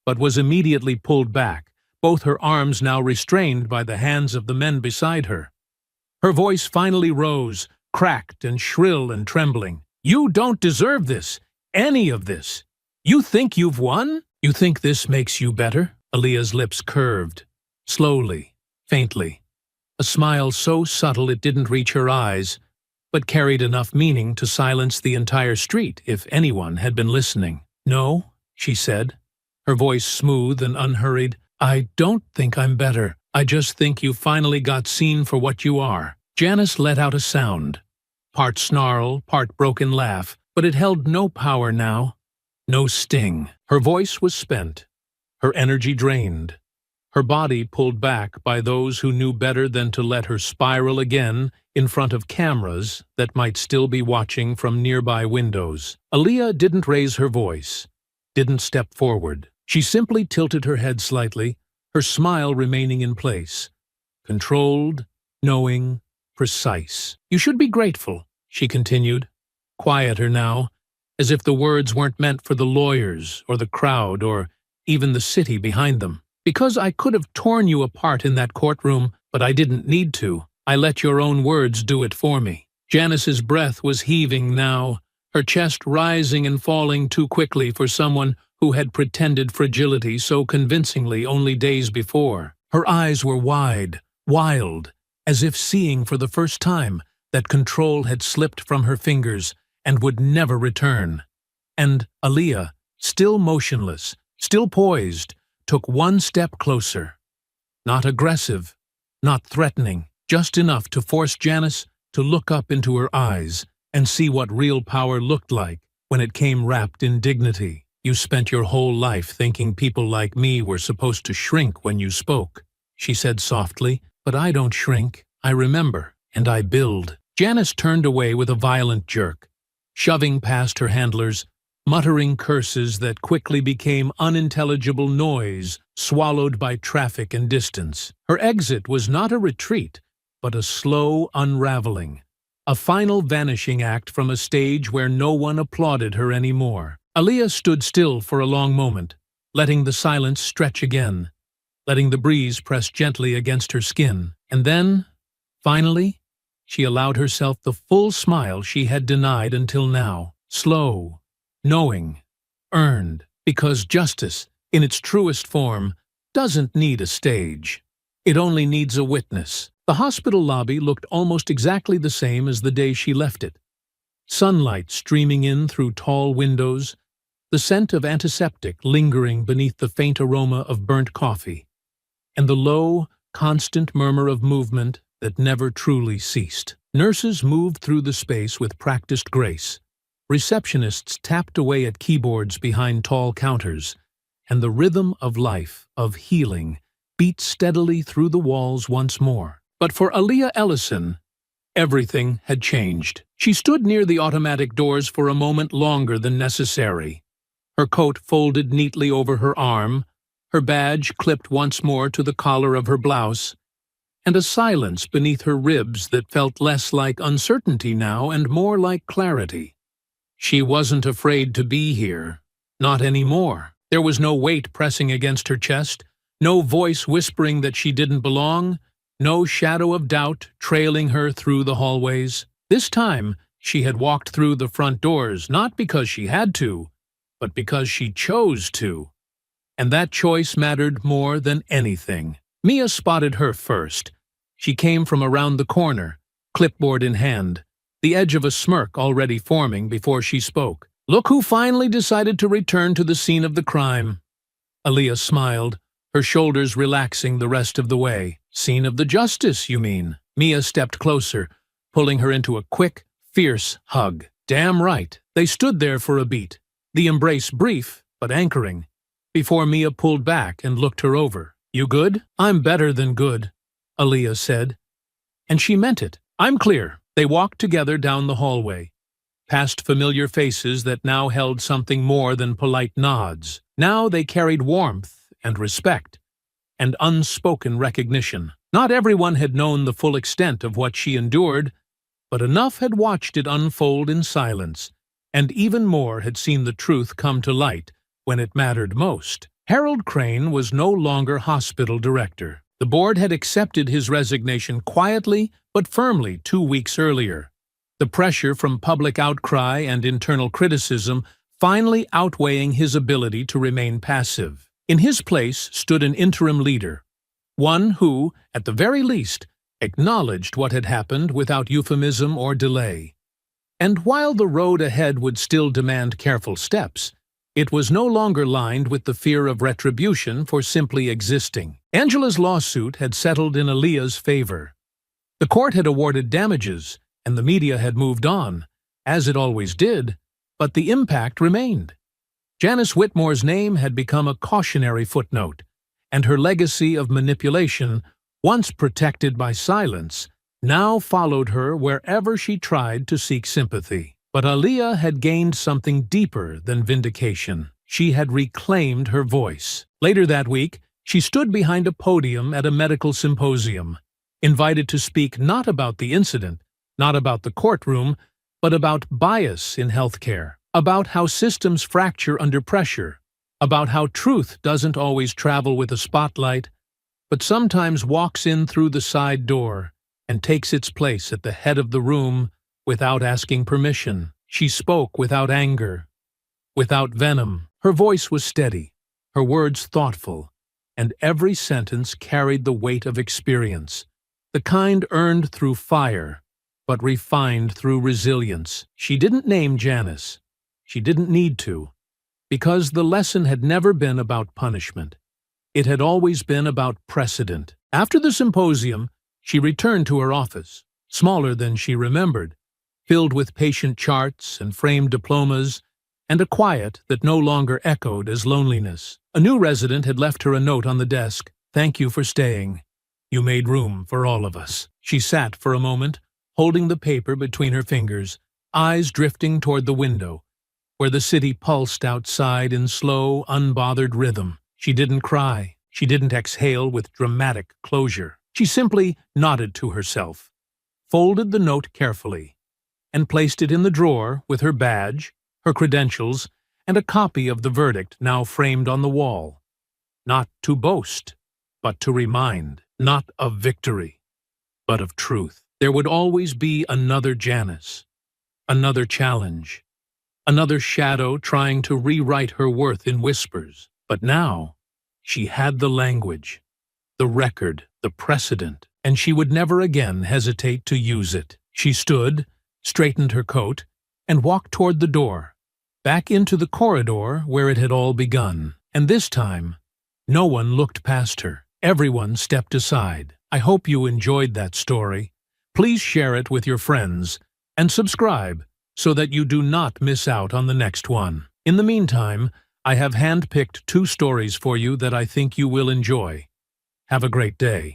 but was immediately pulled back, both her arms now restrained by the hands of the men beside her. Her voice finally rose, cracked and shrill and trembling. "You don't deserve this, any of this. You think you've won? You think this makes you better?" Aaliyah's lips curved, slowly, faintly. A smile so subtle it didn't reach her eyes, but carried enough meaning to silence the entire street if anyone had been listening. "No," she said, her voice smooth and unhurried. "I don't think I'm better. I just think you finally got seen for what you are." Janice let out a sound, part snarl, part broken laugh, but it held no power now, no sting. Her voice was spent, her energy drained, her body pulled back by those who knew better than to let her spiral again in front of cameras that might still be watching from nearby windows. Aaliyah didn't raise her voice, didn't step forward. She simply tilted her head slightly, her smile remaining in place. Controlled, knowing, precise. "You should be grateful," she continued, quieter now, as if the words weren't meant for the lawyers or the crowd or even the city behind them. "Because I could have torn you apart in that courtroom, but I didn't need to. I let your own words do it for me." Janice's breath was heaving now, her chest rising and falling too quickly for someone who had pretended fragility so convincingly only days before. Her eyes were wide, wild, as if seeing for the first time that control had slipped from her fingers and would never return. And Aaliyah, still motionless, still poised, took one step closer. Not aggressive, not threatening, just enough to force Janice to look up into her eyes and see what real power looked like when it came wrapped in dignity. "You spent your whole life thinking people like me were supposed to shrink when you spoke," she said softly, "but I don't shrink. I remember, and I build." Janice turned away with a violent jerk, shoving past her handlers, muttering curses that quickly became unintelligible noise swallowed by traffic and distance. Her exit was not a retreat, but a slow unraveling, a final vanishing act from a stage where no one applauded her anymore. Aaliyah stood still for a long moment, letting the silence stretch again, letting the breeze press gently against her skin. And then, finally, she allowed herself the full smile she had denied until now. Slow, knowing, earned, because justice, in its truest form, doesn't need a stage. It only needs a witness. The hospital lobby looked almost exactly the same as the day she left it. Sunlight streaming in through tall windows, the scent of antiseptic lingering beneath the faint aroma of burnt coffee, and the low, constant murmur of movement that never truly ceased. Nurses moved through the space with practiced grace. Receptionists tapped away at keyboards behind tall counters, and the rhythm of life, of healing, beat steadily through the walls once more. But for Aaliyah Ellison, everything had changed. She stood near the automatic doors for a moment longer than necessary, her coat folded neatly over her arm, her badge clipped once more to the collar of her blouse, and a silence beneath her ribs that felt less like uncertainty now and more like clarity. She wasn't afraid to be here. Not anymore. There was no weight pressing against her chest, no voice whispering that she didn't belong, no shadow of doubt trailing her through the hallways. This time, she had walked through the front doors not because she had to, but because she chose to. And that choice mattered more than anything. Mia spotted her first. She came from around the corner, clipboard in hand, the edge of a smirk already forming before she spoke. "Look who finally decided to return to the scene of the crime." Aaliyah smiled, her shoulders relaxing the rest of the way. "Scene of the justice, you mean?" Mia stepped closer, pulling her into a quick, fierce hug. Damn right. They stood there for a beat, the embrace brief but anchoring, before Mia pulled back and looked her over. "You good?" "I'm better than good," Aaliyah said. And she meant it. "I'm clear." They walked together down the hallway, past familiar faces that now held something more than polite nods. Now they carried warmth and respect, and unspoken recognition. Not everyone had known the full extent of what she endured, but enough had watched it unfold in silence, and even more had seen the truth come to light when it mattered most. Harold Crane was no longer hospital director. The board had accepted his resignation quietly but firmly 2 weeks earlier, the pressure from public outcry and internal criticism finally outweighing his ability to remain passive. In his place stood an interim leader, one who, at the very least, acknowledged what had happened without euphemism or delay. And while the road ahead would still demand careful steps, it was no longer lined with the fear of retribution for simply existing. Angela's lawsuit had settled in Aaliyah's favor. The court had awarded damages, and the media had moved on, as it always did, but the impact remained. Janice Whitmore's name had become a cautionary footnote, and her legacy of manipulation, once protected by silence, now followed her wherever she tried to seek sympathy. But Aaliyah had gained something deeper than vindication. She had reclaimed her voice. Later that week, she stood behind a podium at a medical symposium, invited to speak not about the incident, not about the courtroom, but about bias in healthcare, about how systems fracture under pressure, about how truth doesn't always travel with a spotlight, but sometimes walks in through the side door and takes its place at the head of the room without asking permission. She spoke without anger, without venom. Her voice was steady, her words thoughtful, and every sentence carried the weight of experience, the kind earned through fire, but refined through resilience. She didn't name Janice. She didn't need to, because the lesson had never been about punishment. It had always been about precedent. After the symposium, she returned to her office, smaller than she remembered, filled with patient charts and framed diplomas, and a quiet that no longer echoed as loneliness. A new resident had left her a note on the desk. "Thank you for staying. You made room for all of us." She sat for a moment, holding the paper between her fingers, eyes drifting toward the window, where the city pulsed outside in slow, unbothered rhythm. She didn't cry. She didn't exhale with dramatic closure. She simply nodded to herself, folded the note carefully, and placed it in the drawer with her badge, her credentials, and a copy of the verdict now framed on the wall. Not to boast, but to remind, not of victory, but of truth. There would always be another Janice, another challenge, another shadow trying to rewrite her worth in whispers. But now, she had the language, the record, the precedent, and she would never again hesitate to use it. She stood, straightened her coat, and walked toward the door, back into the corridor where it had all begun. And this time, no one looked past her. Everyone stepped aside. I hope you enjoyed that story. Please share it with your friends, and subscribe so that you do not miss out on the next one. In the meantime, I have handpicked 2 stories for you that I think you will enjoy. Have a great day.